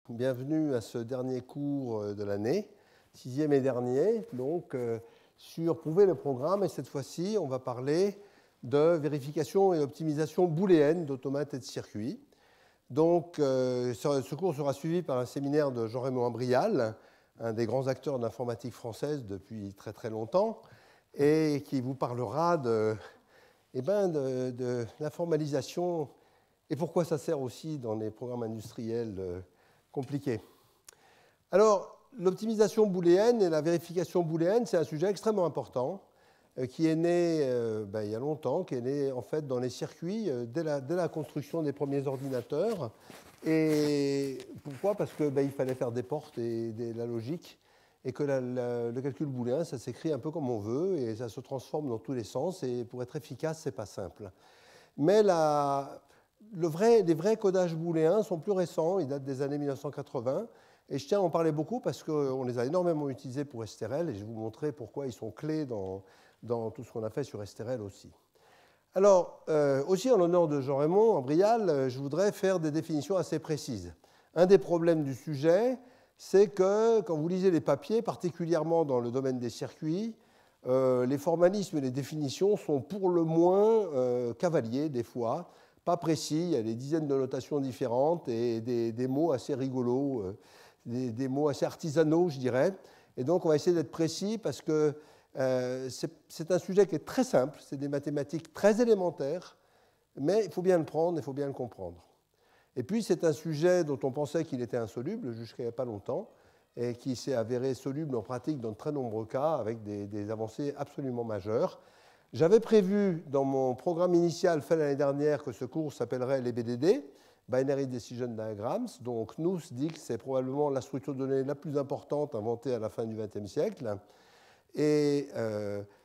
Bienvenue à ce dernier cours de l'année, sixième et dernier, donc sur prouver le programme. Et cette fois-ci, on va parler de vérification et optimisation booléenne d'automates et de circuits. Donc, ce cours sera suivi par un séminaire de Jean-Raymond Ambrial, un des grands acteurs d'informatique française depuis très très longtemps, et qui vous parlera de l'informalisation et pourquoi ça sert aussi dans les programmes industriels compliqués. Alors, l'optimisation booléenne et la vérification booléenne, c'est un sujet extrêmement important qui est né il y a longtemps, qui est né en fait dans les circuits dès la construction des premiers ordinateurs. Et pourquoi? Parce qu'il fallait faire des portes et de la logique, et que le calcul booléen, ça s'écrit un peu comme on veut, et ça se transforme dans tous les sens, et pour être efficace, c'est pas simple. Mais les vrais codages booléens sont plus récents, ils datent des années 1980, et je tiens à en parler beaucoup parce qu'on les a énormément utilisés pour STRL, et je vais vous montrer pourquoi ils sont clés dans tout ce qu'on a fait sur STRL aussi. Alors, aussi en l'honneur de Jean-Raymond Ambrial, je voudrais faire des définitions assez précises. Un des problèmes du sujet, c'est que quand vous lisez les papiers, particulièrement dans le domaine des circuits, les formalismes et les définitions sont pour le moins cavaliers des fois, pas précis, il y a des dizaines de notations différentes et des mots assez rigolos, des mots assez artisanaux, je dirais. Et donc, on va essayer d'être précis parce que c'est un sujet qui est très simple, c'est des mathématiques très élémentaires, mais il faut bien le prendre, il faut bien le comprendre. Et puis, c'est un sujet dont on pensait qu'il était insoluble jusqu'à il n'y a pas longtemps et qui s'est avéré soluble en pratique dans de très nombreux cas avec des avancées absolument majeures. J'avais prévu dans mon programme initial fait l'année dernière que ce cours s'appellerait les BDD, Binary Decision Diagrams. Donc Knuth dit que c'est probablement la structure de données la plus importante inventée à la fin du XXe siècle. Et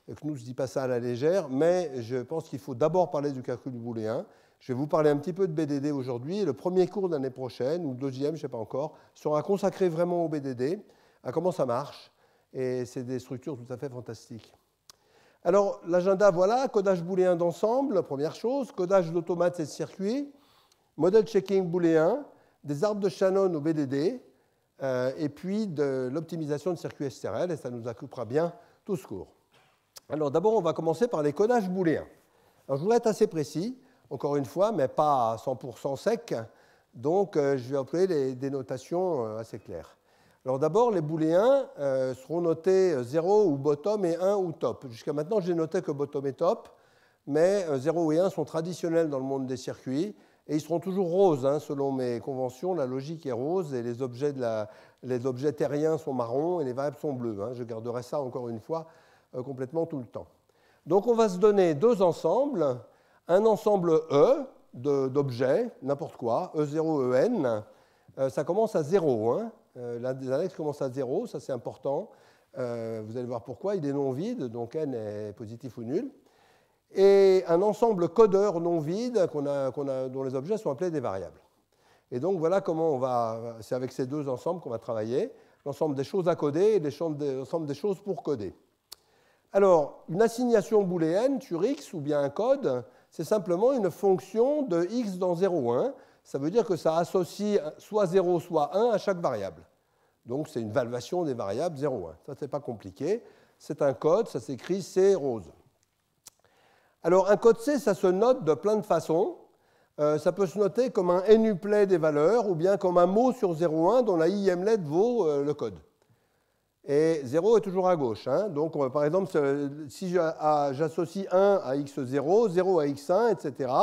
Knuth ne dit pas ça à la légère, mais je pense qu'il faut d'abord parler du calcul booléen. Je vais vous parler un petit peu de BDD aujourd'hui. Le premier cours de l'année prochaine, ou le deuxième, je ne sais pas encore, sera consacré vraiment au BDD, à comment ça marche. Et c'est des structures tout à fait fantastiques. Alors, l'agenda, voilà, codage booléen d'ensemble, première chose, codage d'automates et de circuits, model checking booléen, des arbres de Shannon au BDD, et puis de l'optimisation de circuits STRL, et ça nous occupera bien tout ce cours. Alors, d'abord, on va commencer par les codages booléens. Alors, je voudrais être assez précis, encore une fois, mais pas à 100% sec, donc je vais employer des notations assez claires. Alors d'abord, les booléens seront notés 0 ou bottom et 1 ou top. Jusqu'à maintenant, j'ai noté que bottom et top, mais 0 et 1 sont traditionnels dans le monde des circuits, et ils seront toujours roses, selon mes conventions. La logique est rose, et les objets terriens sont marrons, et les variables sont bleues. Je garderai ça, encore une fois, complètement tout le temps. Donc on va se donner deux ensembles, un ensemble E d'objets, n'importe quoi, E0, EN, ça commence à 0, L'un des annexes commence à 0, ça c'est important. Vous allez voir pourquoi. Il est non vide, donc n est positif ou nul. Et un ensemble codeur non vide dont les objets sont appelés des variables. Et donc voilà comment c'est avec ces deux ensembles qu'on va travailler. L'ensemble des choses à coder et l'ensemble des choses pour coder. Alors, une assignation booléenne sur x ou bien un code, c'est simplement une fonction de x dans 0, 1. Ça veut dire que ça associe soit 0, soit 1 à chaque variable. Donc, c'est une valuation des variables 0, 1. Ça, ce n'est pas compliqué. C'est un code, ça s'écrit C rose. Alors, un code C, ça se note de plein de façons. Ça peut se noter comme un NUPLAY des valeurs ou bien comme un mot sur 0,1 dont la IMLET vaut le code. Et 0 est toujours à gauche. Donc, par exemple, si j'associe 1 à x0, 0 à x1, etc.,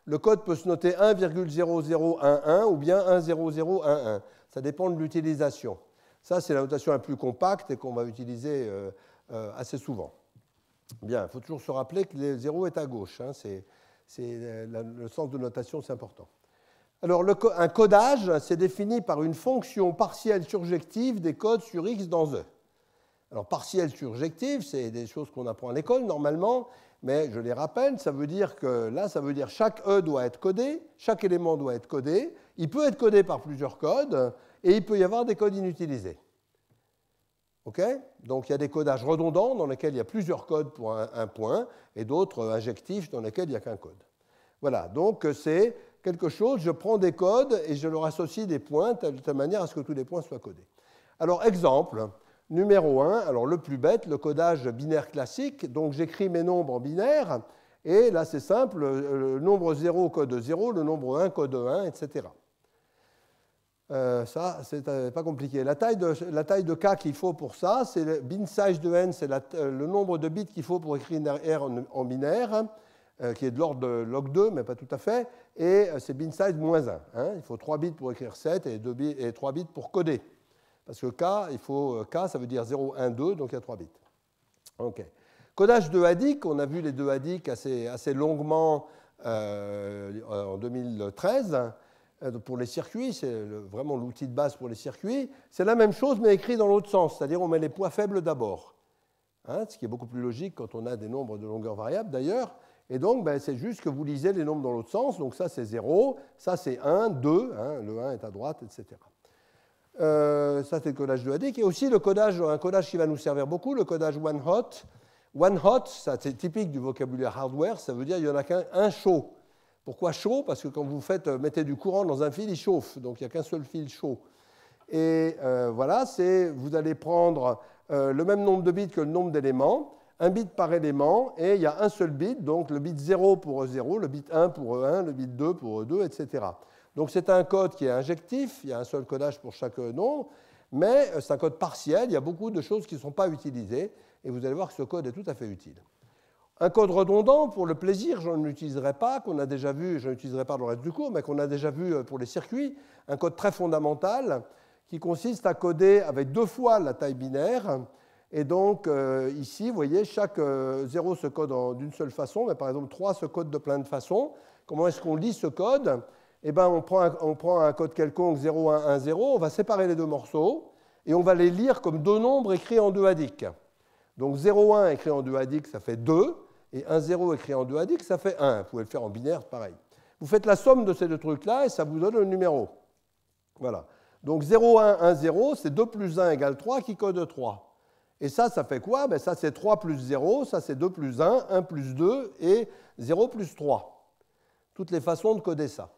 le code peut se noter 1,0011 ou bien 1,0011. Ça dépend de l'utilisation. Ça, c'est la notation la plus compacte et qu'on va utiliser assez souvent. Bien, il faut toujours se rappeler que le 0 est à gauche. Le sens de notation, c'est important. Alors, un codage, c'est défini par une fonction partielle surjective des codes sur x dans E. Alors, partielle surjective, c'est des choses qu'on apprend à l'école normalement, mais je les rappelle, ça veut dire que là, ça veut dire chaque E doit être codé, chaque élément doit être codé, il peut être codé par plusieurs codes, et il peut y avoir des codes inutilisés. Donc, il y a des codages redondants dans lesquels il y a plusieurs codes pour un point, et d'autres injectifs dans lesquels il n'y a qu'un code. Voilà, donc c'est quelque chose, je prends des codes et je leur associe des points de telle manière à ce que tous les points soient codés. Alors, exemple, numéro 1, alors le plus bête, le codage binaire classique. Donc, j'écris mes nombres en binaire, et là, c'est simple, le nombre 0 code 0, le nombre 1 code 1, etc. Ça, c'est pas compliqué. La taille de K qu'il faut pour ça, c'est le bin size de n, c'est le nombre de bits qu'il faut pour écrire R en binaire, qui est de l'ordre de log 2, mais pas tout à fait, et c'est bin size moins 1. Hein. Il faut 3 bits pour écrire 7 et 3 bits pour coder. Parce que K, ça veut dire 0, 1, 2, donc il y a 3 bits. OK. Codage de ADIC, on a vu les deux ADIC assez longuement en 2013. Pour les circuits, c'est vraiment l'outil de base pour les circuits. C'est la même chose, mais écrit dans l'autre sens, c'est-à-dire on met les poids faibles d'abord. Hein, ce qui est beaucoup plus logique quand on a des nombres de longueur variable d'ailleurs. Et donc, c'est juste que vous lisez les nombres dans l'autre sens. Donc ça, c'est 0, ça, c'est 1, 2, hein, le 1 est à droite, etc. Ça, c'est le codage de ADIC. Et aussi un codage qui va nous servir beaucoup, le codage one-hot. One-hot, c'est typique du vocabulaire hardware, ça veut dire qu'il n'y en a qu'un chaud. Pourquoi chaud? Parce que quand vous mettez du courant dans un fil, il chauffe, donc il n'y a qu'un seul fil chaud. Et voilà, vous allez prendre le même nombre de bits que le nombre d'éléments, un bit par élément, et il y a un seul bit, donc le bit 0 pour E0, le bit 1 pour E1, le bit 2 pour E2, etc. Donc c'est un code qui est injectif, il y a un seul codage pour chaque nombre, mais c'est un code partiel, il y a beaucoup de choses qui ne sont pas utilisées, et vous allez voir que ce code est tout à fait utile. Un code redondant, pour le plaisir, je ne l'utiliserai pas, qu'on a déjà vu, je ne l'utiliserai pas dans le reste du cours, mais qu'on a déjà vu pour les circuits, un code très fondamental qui consiste à coder avec 2 fois la taille binaire. Et donc, ici, vous voyez, chaque 0 se code d'une seule façon, mais par exemple 3 se code de plein de façons. Comment est-ce qu'on lit ce code? Eh bien, on prend un code quelconque 0, 1, 1, 0, on va séparer les deux morceaux, et on va les lire comme deux nombres écrits en 2 ADIC. Donc 0, 1 écrit en 2 ADIC, ça fait 2. Et 1, 0 écrit en 2 ADIC, ça fait 1. Vous pouvez le faire en binaire, pareil. Vous faites la somme de ces deux trucs-là et ça vous donne le numéro. Voilà. Donc 0, 1, 1, 0, c'est 2 plus 1 égale 3 qui code 3. Et ça fait quoi? Ça, c'est 3 plus 0, ça, c'est 2 plus 1, 1 plus 2 et 0 plus 3. Toutes les façons de coder ça.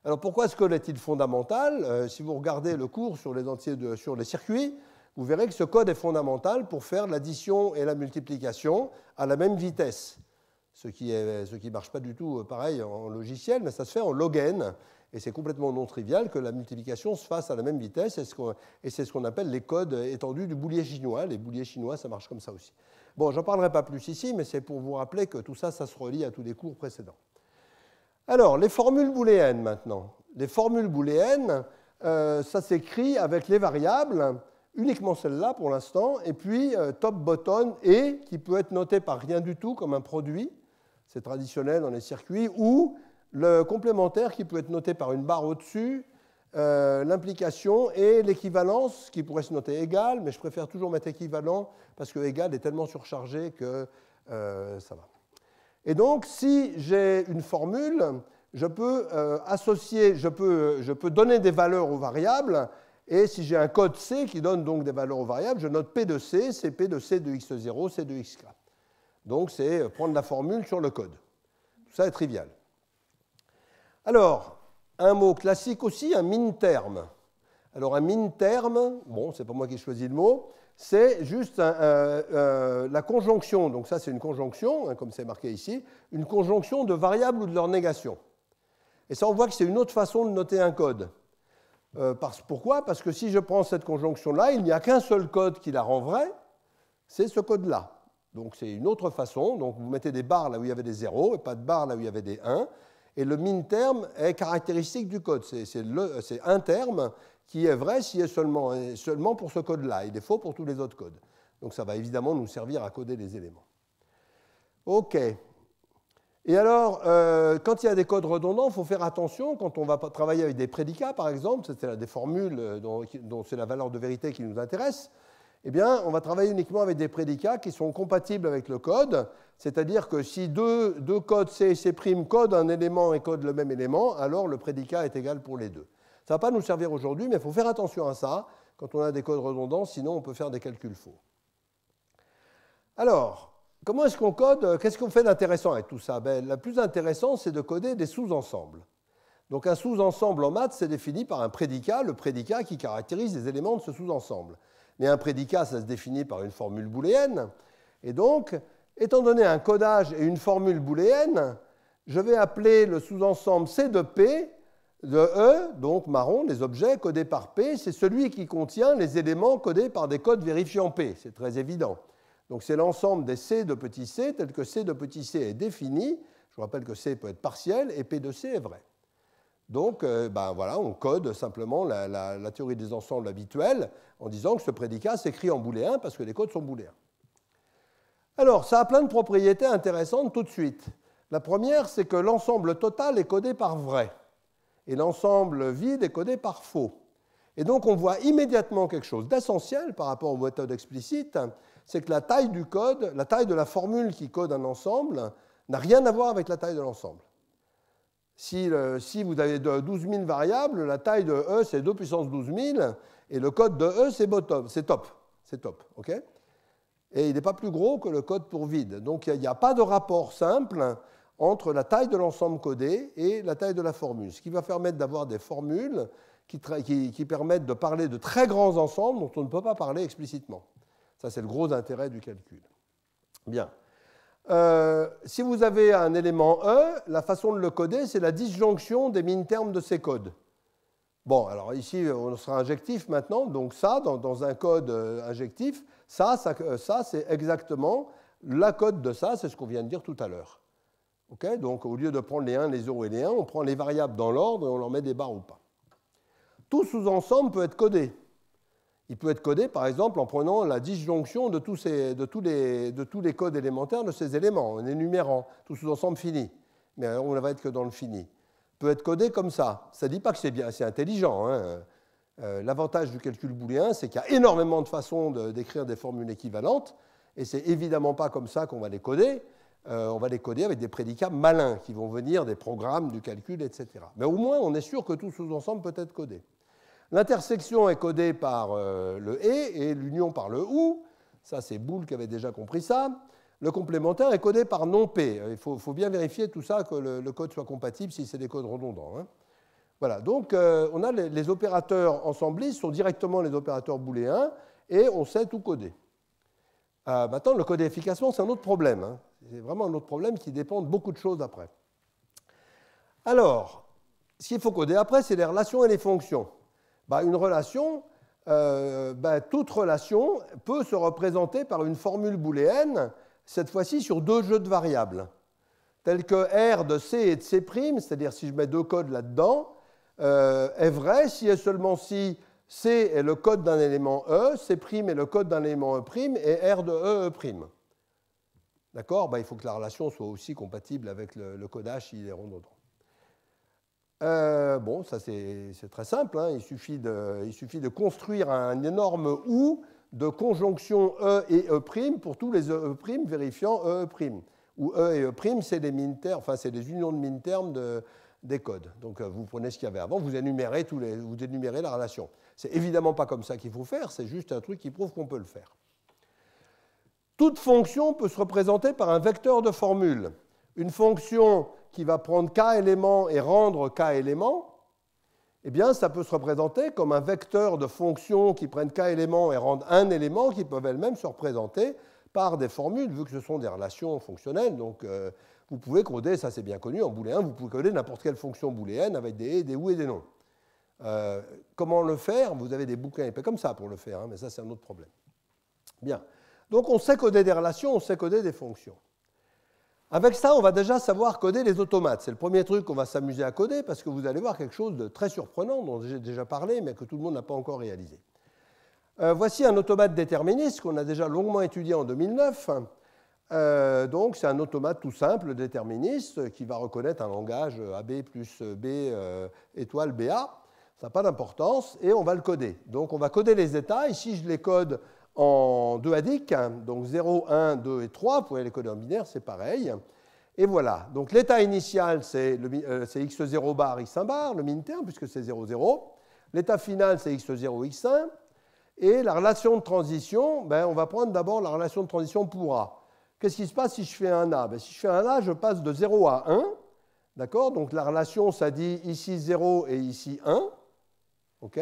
Alors pourquoi ce code est-il fondamental? Si vous regardez le cours sur les circuits, vous verrez que ce code est fondamental pour faire l'addition et la multiplication à la même vitesse. Ce qui ne marche pas du tout pareil en logiciel, mais ça se fait en log n. Et c'est complètement non trivial que la multiplication se fasse à la même vitesse. Et c'est ce qu'on appelle les codes étendus du boulier chinois. Les bouliers chinois, ça marche comme ça aussi. Bon, j'en parlerai pas plus ici, mais c'est pour vous rappeler que tout ça, ça se relie à tous les cours précédents. Alors, les formules booléennes maintenant. Les formules booléennes, ça s'écrit avec les variables, uniquement celle-là pour l'instant, et puis top, bottom, et qui peut être noté par rien du tout comme un produit, c'est traditionnel dans les circuits, ou le complémentaire qui peut être noté par une barre au-dessus, l'implication et l'équivalence qui pourrait se noter égal, mais je préfère toujours mettre équivalent parce que égal est tellement surchargé que ça va. Et donc, si j'ai une formule, je peux associer, je peux donner des valeurs aux variables. Et si j'ai un code C qui donne donc des valeurs aux variables, je note P de C, c'est P de C de x0, C de x4. Donc c'est prendre la formule sur le code. Tout ça est trivial. Alors, un mot classique aussi, un min-terme. Alors un min-terme, bon, c'est pas moi qui choisis le mot, c'est juste la conjonction, donc ça c'est une conjonction, hein, comme c'est marqué ici, une conjonction de variables ou de leur négation. Et ça on voit que c'est une autre façon de noter un code. Pourquoi? Parce que si je prends cette conjonction-là, il n'y a qu'un seul code qui la rend vraie, c'est ce code-là. Donc c'est une autre façon. Donc vous mettez des barres là où il y avait des 0 et pas de barres là où il y avait des 1. Et le min-terme est caractéristique du code. C'est un terme qui est vrai s'il est seulement pour ce code-là. Il est faux pour tous les autres codes. Donc ça va évidemment nous servir à coder les éléments. OK. Et alors, quand il y a des codes redondants, il faut faire attention quand on va travailler avec des prédicats, par exemple, c'est des formules dont c'est la valeur de vérité qui nous intéresse, eh bien, on va travailler uniquement avec des prédicats qui sont compatibles avec le code, c'est-à-dire que si deux codes C et C' codent un élément et codent le même élément, alors le prédicat est égal pour les deux. Ça ne va pas nous servir aujourd'hui, mais il faut faire attention à ça quand on a des codes redondants, sinon on peut faire des calculs faux. Alors, comment est-ce qu'on code? Qu'est-ce qu'on fait d'intéressant avec tout ça? Le plus intéressant, c'est de coder des sous-ensembles. Donc un sous-ensemble en maths, c'est défini par un prédicat, le prédicat qui caractérise les éléments de ce sous-ensemble. Mais un prédicat, ça se définit par une formule booléenne. Et donc, étant donné un codage et une formule booléenne, je vais appeler le sous-ensemble C de P de E, donc marron, les objets codés par P, c'est celui qui contient les éléments codés par des codes vérifiant P. C'est très évident. Donc c'est l'ensemble des C de petit c, tel que C de petit c est défini. Je vous rappelle que C peut être partiel et P de C est vrai. Donc voilà, on code simplement la théorie des ensembles habituelle en disant que ce prédicat s'écrit en booléen parce que les codes sont booléens. Alors, ça a plein de propriétés intéressantes tout de suite. La première, c'est que l'ensemble total est codé par vrai et l'ensemble vide est codé par faux. Et donc, on voit immédiatement quelque chose d'essentiel par rapport aux méthodes explicites, c'est que la taille du code, la taille de la formule qui code un ensemble, n'a rien à voir avec la taille de l'ensemble. Si vous avez 12 000 variables, la taille de E, c'est 2 puissance 12 000, et le code de E, c'est top. C'est top, OK ? Et il n'est pas plus gros que le code pour vide. Donc, il n'y a pas de rapport simple entre la taille de l'ensemble codé et la taille de la formule, ce qui va permettre d'avoir des formules qui permettent de parler de très grands ensembles dont on ne peut pas parler explicitement. Ça, c'est le gros intérêt du calcul. Bien. Si vous avez un élément E, la façon de le coder, c'est la disjonction des min-termes de ces codes. Bon, alors ici, on sera injectif maintenant. Donc ça, dans un code injectif, ça c'est exactement la code de ça, c'est ce qu'on vient de dire tout à l'heure. Okay, donc au lieu de prendre les 1, les 0 et les 1, on prend les variables dans l'ordre et on leur met des barres ou pas. Tout sous-ensemble peut être codé. Il peut être codé, par exemple, en prenant la disjonction de tous les codes élémentaires de ces éléments, en énumérant tout sous-ensemble fini. Mais on ne va être que dans le fini. Peut être codé comme ça. Ça ne dit pas que c'est intelligent. Hein. L'avantage du calcul booléen, c'est qu'il y a énormément de façons d'écrire des formules équivalentes, et c'est évidemment pas comme ça qu'on va les coder. On va les coder avec des prédicats malins qui vont venir des programmes du calcul, etc. Mais au moins, on est sûr que tout sous-ensemble peut être codé. L'intersection est codée par le et l'union par le ou. Ça, c'est Boole qui avait déjà compris ça. Le complémentaire est codé par non-P. Il faut bien vérifier tout ça, que le code soit compatible si c'est des codes redondants. Hein. Voilà, donc on a les opérateurs ensemblistes sont directement les opérateurs booléens et on sait tout coder. Maintenant, le coder efficacement, c'est un autre problème. Hein. C'est vraiment un autre problème qui dépend de beaucoup de choses après. Alors, ce qu'il faut coder après, c'est les relations et les fonctions. Une relation, toute relation peut se représenter par une formule booléenne, cette fois-ci sur deux jeux de variables, tels que R de C et de C', c'est-à-dire si je mets deux codes là-dedans, est vrai si et seulement si C est le code d'un élément E, C' est le code d'un élément E', et R de E, E'. D'accord ? Il faut que la relation soit aussi compatible avec le codage s'il est redondant. Bon, ça c'est très simple. Hein. Il suffit de construire un énorme OU de conjonction E et E' pour tous les E' vérifiant E'. Où E et E', c'est les min-termes, enfin c'est les unions de min-termes des codes. Donc vous prenez ce qu'il y avait avant, vous énumérez la relation. C'est évidemment pas comme ça qu'il faut faire, c'est juste un truc qui prouve qu'on peut le faire. Toute fonction peut se représenter par un vecteur de formule. Une fonction qui va prendre k éléments et rendre k éléments, eh bien, ça peut se représenter comme un vecteur de fonctions qui prennent k éléments et rendent un élément, qui peuvent elles-mêmes se représenter par des formules, vu que ce sont des relations fonctionnelles. Donc, vous pouvez coder, ça c'est bien connu, en booléen, vous pouvez coder n'importe quelle fonction booléenne avec des et, des ou et des non. Comment le faire ? Vous avez des bouquins épais comme ça pour le faire, hein, mais ça c'est un autre problème. Bien. Donc, on sait coder des relations, on sait coder des fonctions. Avec ça, on va déjà savoir coder les automates. C'est le premier truc qu'on va s'amuser à coder parce que vous allez voir quelque chose de très surprenant dont j'ai déjà parlé mais que tout le monde n'a pas encore réalisé. Voici un automate déterministe qu'on a déjà longuement étudié en 2009. Donc c'est un automate tout simple déterministe qui va reconnaître un langage AB plus B étoile BA. Ça n'a pas d'importance et on va le coder. Donc on va coder les états. Ici, je les code en deux-adiques, donc 0, 1, 2 et 3, vous pouvez les coder en binaire, c'est pareil. Et voilà, donc l'état initial, c'est x0 bar, x1 bar, le min-terme, puisque c'est 0, 0. L'état final, c'est x0, x1. Et la relation de transition, on va prendre d'abord la relation de transition pour A. Qu'est-ce qui se passe si je fais un A ? Si je fais un A, je passe de 0 à 1, D'accord? Donc la relation, ça dit ici 0 et ici 1. OK?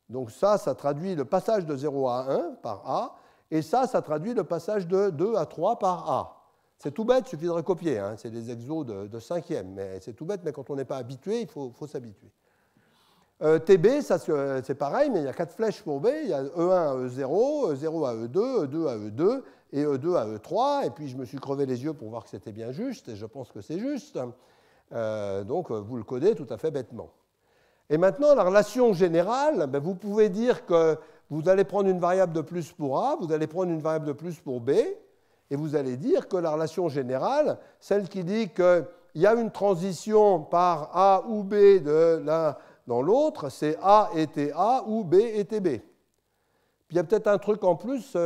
Donc ça traduit le passage de 0 à 1 par A. Et ça traduit le passage de 2 à 3 par A. C'est tout bête, il suffit de recopier. Hein. C'est des exos de cinquième. Mais c'est tout bête, mais quand on n'est pas habitué, il faut s'habituer. TB, ça c'est pareil, mais il y a 4 flèches pour B. Il y a E1 à E0, E0 à E2, E2 à E2 et E2 à E3. Et puis je me suis crevé les yeux pour voir que c'était bien juste, et je pense que c'est juste. Donc vous le codez tout à fait bêtement. Et maintenant, la relation générale, ben, vous pouvez dire que vous allez prendre une variable de plus pour A, vous allez prendre une variable de plus pour B, et vous allez dire que la relation générale, celle qui dit qu'il y a une transition par A ou B de l'un dans l'autre, c'est A était A ou B était B. Puis il y a peut-être un truc en plus,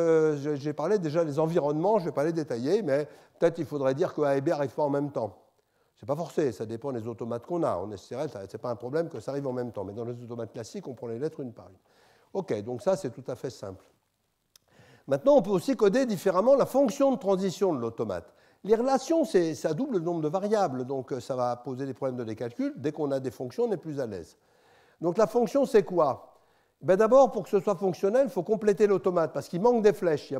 j'ai parlé déjà des environnements, je ne vais pas les détailler, mais peut-être il faudrait dire que A et B n'arrivent pas en même temps. Ce n'est pas forcé, ça dépend des automates qu'on a. En SQL, ce n'est pas un problème que ça arrive en même temps, mais dans les automates classiques, on prend les lettres une par une. OK, donc ça, c'est tout à fait simple. Maintenant, on peut aussi coder différemment la fonction de transition de l'automate. Les relations, ça double le nombre de variables, donc ça va poser des problèmes de les calculs. Dès qu'on a des fonctions, on est plus à l'aise. Donc la fonction, c'est quoi? Ben, d'abord, pour que ce soit fonctionnel, il faut compléter l'automate, parce qu'il manque des flèches. Il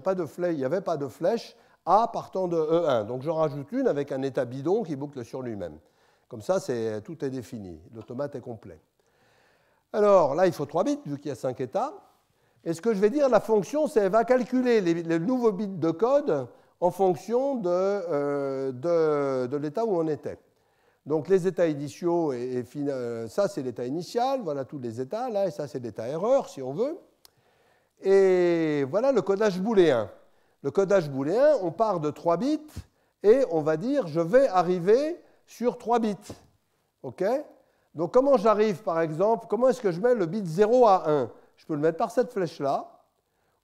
n'y avait pas de flèche A partant de E1. Donc j'en rajoute une avec un état bidon qui boucle sur lui-même. Comme ça, tout est défini. L'automate est complet. Alors là, il faut 3 bits, vu qu'il y a 5 états. Et ce que je vais dire, la fonction, c'est qu'elle va calculer les nouveaux bits de code en fonction de l'état où on était. Donc les états initiaux, ça c'est l'état initial, voilà tous les états, là, et ça c'est l'état erreur, si on veut. Et voilà le codage booléen. Le codage booléen, on part de 3 bits, et on va dire, je vais arriver sur 3 bits. OK? Donc comment j'arrive, par exemple, comment est-ce que je mets le bit 0 à 1? Je peux le mettre par cette flèche-là,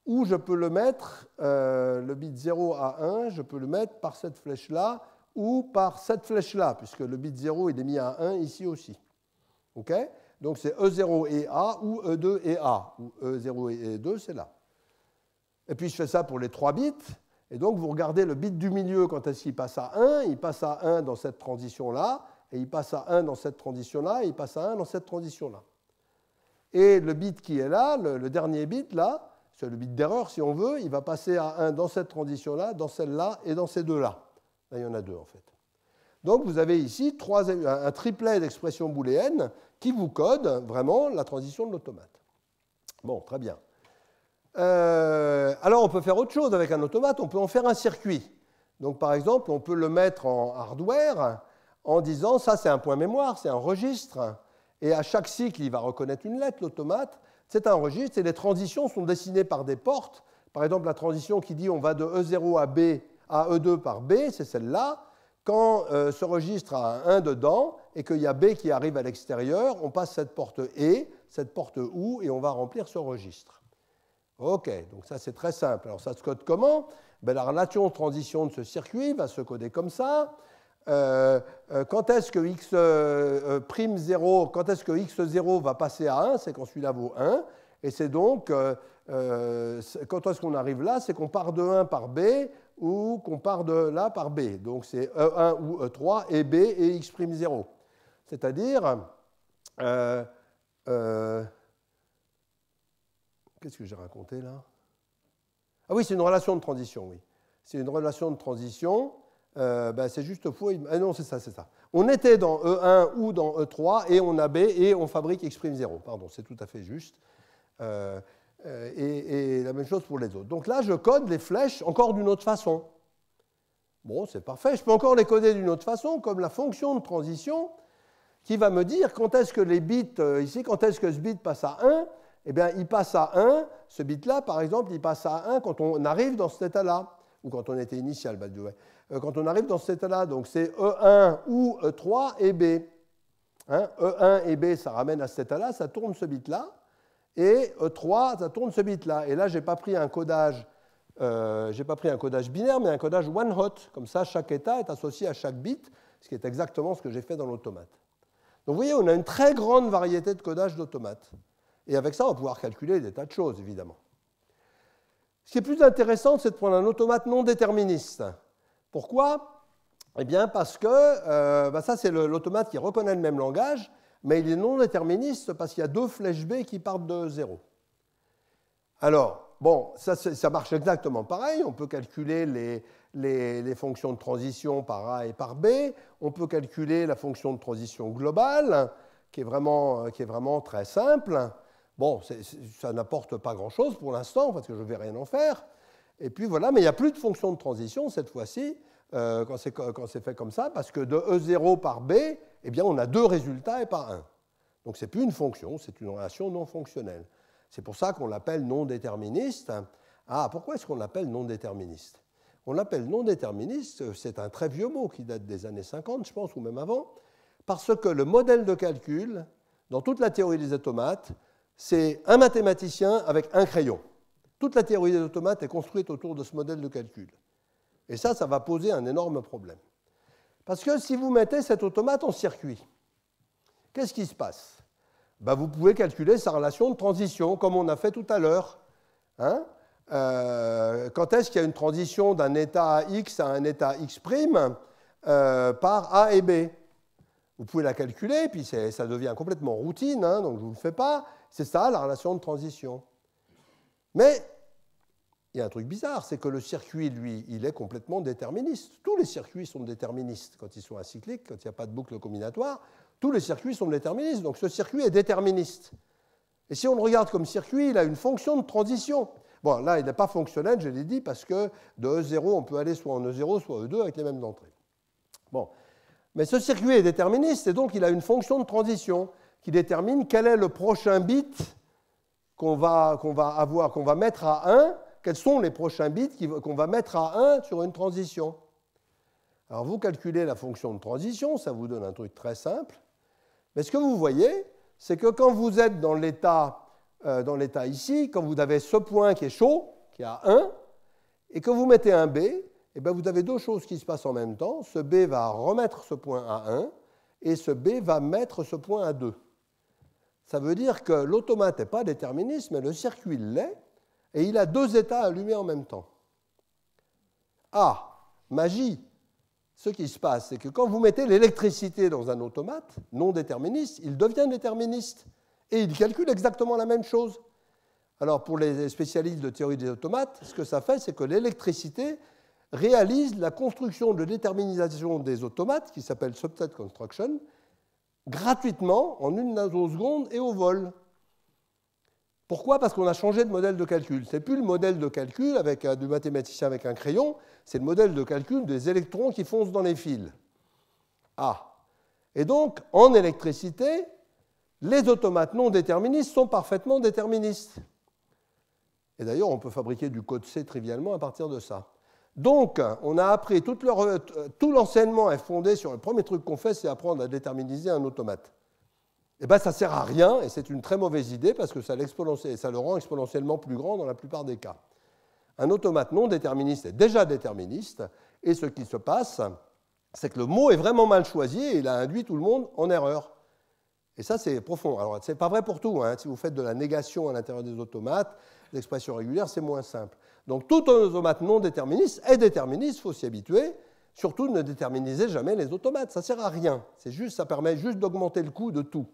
ou je peux le mettre, le bit 0 à 1, je peux le mettre par cette flèche-là, ou par cette flèche-là, puisque le bit 0 il est mis à 1 ici aussi. OK? Donc c'est E0 et A, ou E2 et A, ou E0 et E2, c'est là. Et puis je fais ça pour les 3 bits, et donc vous regardez le bit du milieu, quand est-ce qu'il passe à 1? Il passe à 1 dans cette transition-là, et il passe à 1 dans cette transition-là, et il passe à 1 dans cette transition-là. Et le bit qui est là, le dernier bit là, c'est le bit d'erreur si on veut, il va passer à 1 dans cette transition-là, dans celle-là et dans ces deux-là. Là, il y en a 2 en fait. Donc vous avez ici un triplet d'expressions booléennes qui vous codent vraiment la transition de l'automate. Bon, très bien. Alors on peut faire autre chose avec un automate, on peut en faire un circuit. Donc par exemple, on peut le mettre en hardware en disant ça c'est un point mémoire, c'est un registre, et à chaque cycle il va reconnaître une lettre, l'automate. C'est un registre et les transitions sont dessinées par des portes. Par exemple, la transition qui dit on va de E0 à B à E2 par B, c'est celle-là. Quand ce registre a un 1 dedans et qu'il y a B qui arrive à l'extérieur, on passe cette porte E, cette porte OU, et on va remplir ce registre. OK, donc ça c'est très simple. Alors ça se code comment? Ben, la relation de transition de ce circuit va se coder comme ça. Quand est-ce que x'0, quand est-ce que x0 va passer à 1? C'est quand celui-là vaut 1. Et c'est donc, quand est-ce qu'on arrive là? C'est qu'on part de 1 par B ou qu'on part de là par B. Donc c'est E1 ou E3 et B et x'0. C'est-à-dire, qu'est-ce que j'ai raconté là? Ah oui, c'est une relation de transition, oui. C'est une relation de transition. C'est juste faux. Ah non, c'est ça, c'est ça. On était dans E1 ou dans E3 et on a B et on fabrique x'0. Pardon, c'est tout à fait juste. Et la même chose pour les autres. Donc là, je code les flèches encore d'une autre façon. Bon, c'est parfait. Je peux encore les coder d'une autre façon, comme la fonction de transition qui va me dire quand est-ce que les bits, ici, quand est-ce que ce bit passe à 1. Eh bien, il passe à 1, ce bit-là, par exemple, il passe à 1 quand on arrive dans cet état-là, ou quand on était initial, by the way. Quand on arrive dans cet état-là, donc c'est E1 ou E3 et B. Hein, E1 et B, ça ramène à cet état-là, ça tourne ce bit-là, et E3, ça tourne ce bit-là. Et là, je n'ai pas pris un codage binaire, mais un codage one-hot. Comme ça, chaque état est associé à chaque bit, ce qui est exactement ce que j'ai fait dans l'automate. Donc vous voyez, on a une très grande variété de codages d'automates. Et avec ça, on va pouvoir calculer des tas de choses, évidemment. Ce qui est plus intéressant, c'est de prendre un automate non déterministe. Pourquoi? Eh bien, parce que ça, c'est l'automate qui reconnaît le même langage, mais il est non déterministe parce qu'il y a deux flèches B qui partent de 0. Alors, bon, ça marche exactement pareil. On peut calculer les fonctions de transition par A et par B. On peut calculer la fonction de transition globale, qui est vraiment très simple. Bon, ça n'apporte pas grand-chose pour l'instant, parce que je ne vais rien en faire. Et puis voilà, mais il n'y a plus de fonction de transition cette fois-ci, quand c'est fait comme ça, parce que de E0 par B, eh bien, on a deux résultats et pas un. Donc, ce n'est plus une fonction, c'est une relation non fonctionnelle. C'est pour ça qu'on l'appelle non déterministe. Ah, pourquoi est-ce qu'on l'appelle non déterministe? On l'appelle non déterministe, c'est un très vieux mot qui date des années 50, je pense, ou même avant, parce que le modèle de calcul, dans toute la théorie des automates, c'est un mathématicien avec un crayon. Toute la théorie des automates est construite autour de ce modèle de calcul. Et ça va poser un énorme problème. Parce que si vous mettez cet automate en circuit, qu'est-ce qui se passe? Vous pouvez calculer sa relation de transition, comme on a fait tout à l'heure. Hein? Quand est-ce qu'il y a une transition d'un état X à un état X' par A et B? Vous pouvez la calculer, puis ça devient complètement routine, hein, donc je ne vous le fais pas. C'est ça, la relation de transition. Mais il y a un truc bizarre, c'est que le circuit, lui, il est complètement déterministe. Tous les circuits sont déterministes quand ils sont acycliques, quand il n'y a pas de boucle combinatoire. Tous les circuits sont déterministes, donc ce circuit est déterministe. Et si on le regarde comme circuit, il a une fonction de transition. Bon, là, il n'est pas fonctionnel, je l'ai dit, parce que de E0, on peut aller soit en E0, soit E2 avec les mêmes entrées. Bon. Mais ce circuit est déterministe, et donc il a une fonction de transition qui détermine quel est le prochain bit qu'on va mettre à 1, quels sont les prochains bits qu'on va mettre à 1 sur une transition. Alors vous calculez la fonction de transition, ça vous donne un truc très simple. Mais ce que vous voyez, c'est que quand vous êtes dans l'état ici, quand vous avez ce point qui est chaud, qui est à 1, et que vous mettez un B, eh bien vous avez deux choses qui se passent en même temps. Ce B va remettre ce point à 1, et ce B va mettre ce point à 2. Ça veut dire que l'automate n'est pas déterministe, mais le circuit l'est, et il a deux états allumés en même temps. Ah, magie! Ce qui se passe, c'est que quand vous mettez l'électricité dans un automate non déterministe, il devient déterministe, et il calcule exactement la même chose. Alors, pour les spécialistes de théorie des automates, ce que ça fait, c'est que l'électricité réalise la construction de déterminisation des automates, qui s'appelle subset construction, gratuitement, en une nanoseconde et au vol. Pourquoi? Parce qu'on a changé de modèle de calcul. Ce n'est plus le modèle de calcul du mathématicien avec un crayon, c'est le modèle de calcul des électrons qui foncent dans les fils. Ah. Et donc, en électricité, les automates non déterministes sont parfaitement déterministes. Et d'ailleurs, on peut fabriquer du code C trivialement à partir de ça. Donc, on a appris, tout l'enseignement est fondé sur le premier truc qu'on fait, c'est apprendre à déterminiser un automate. Eh bien, ça ne sert à rien, et c'est une très mauvaise idée, parce que ça le rend exponentiellement plus grand dans la plupart des cas. Un automate non déterministe est déjà déterministe, et ce qui se passe, c'est que le mot est vraiment mal choisi, et il a induit tout le monde en erreur. Et ça, c'est profond. Alors, ce n'est pas vrai pour tout, hein. Si vous faites de la négation à l'intérieur des automates, l'expression régulière, c'est moins simple. Donc, tout automate non déterministe est déterministe, il faut s'y habituer. Surtout, ne déterminisez jamais les automates, ça ne sert à rien. Ça permet juste d'augmenter le coût de tout.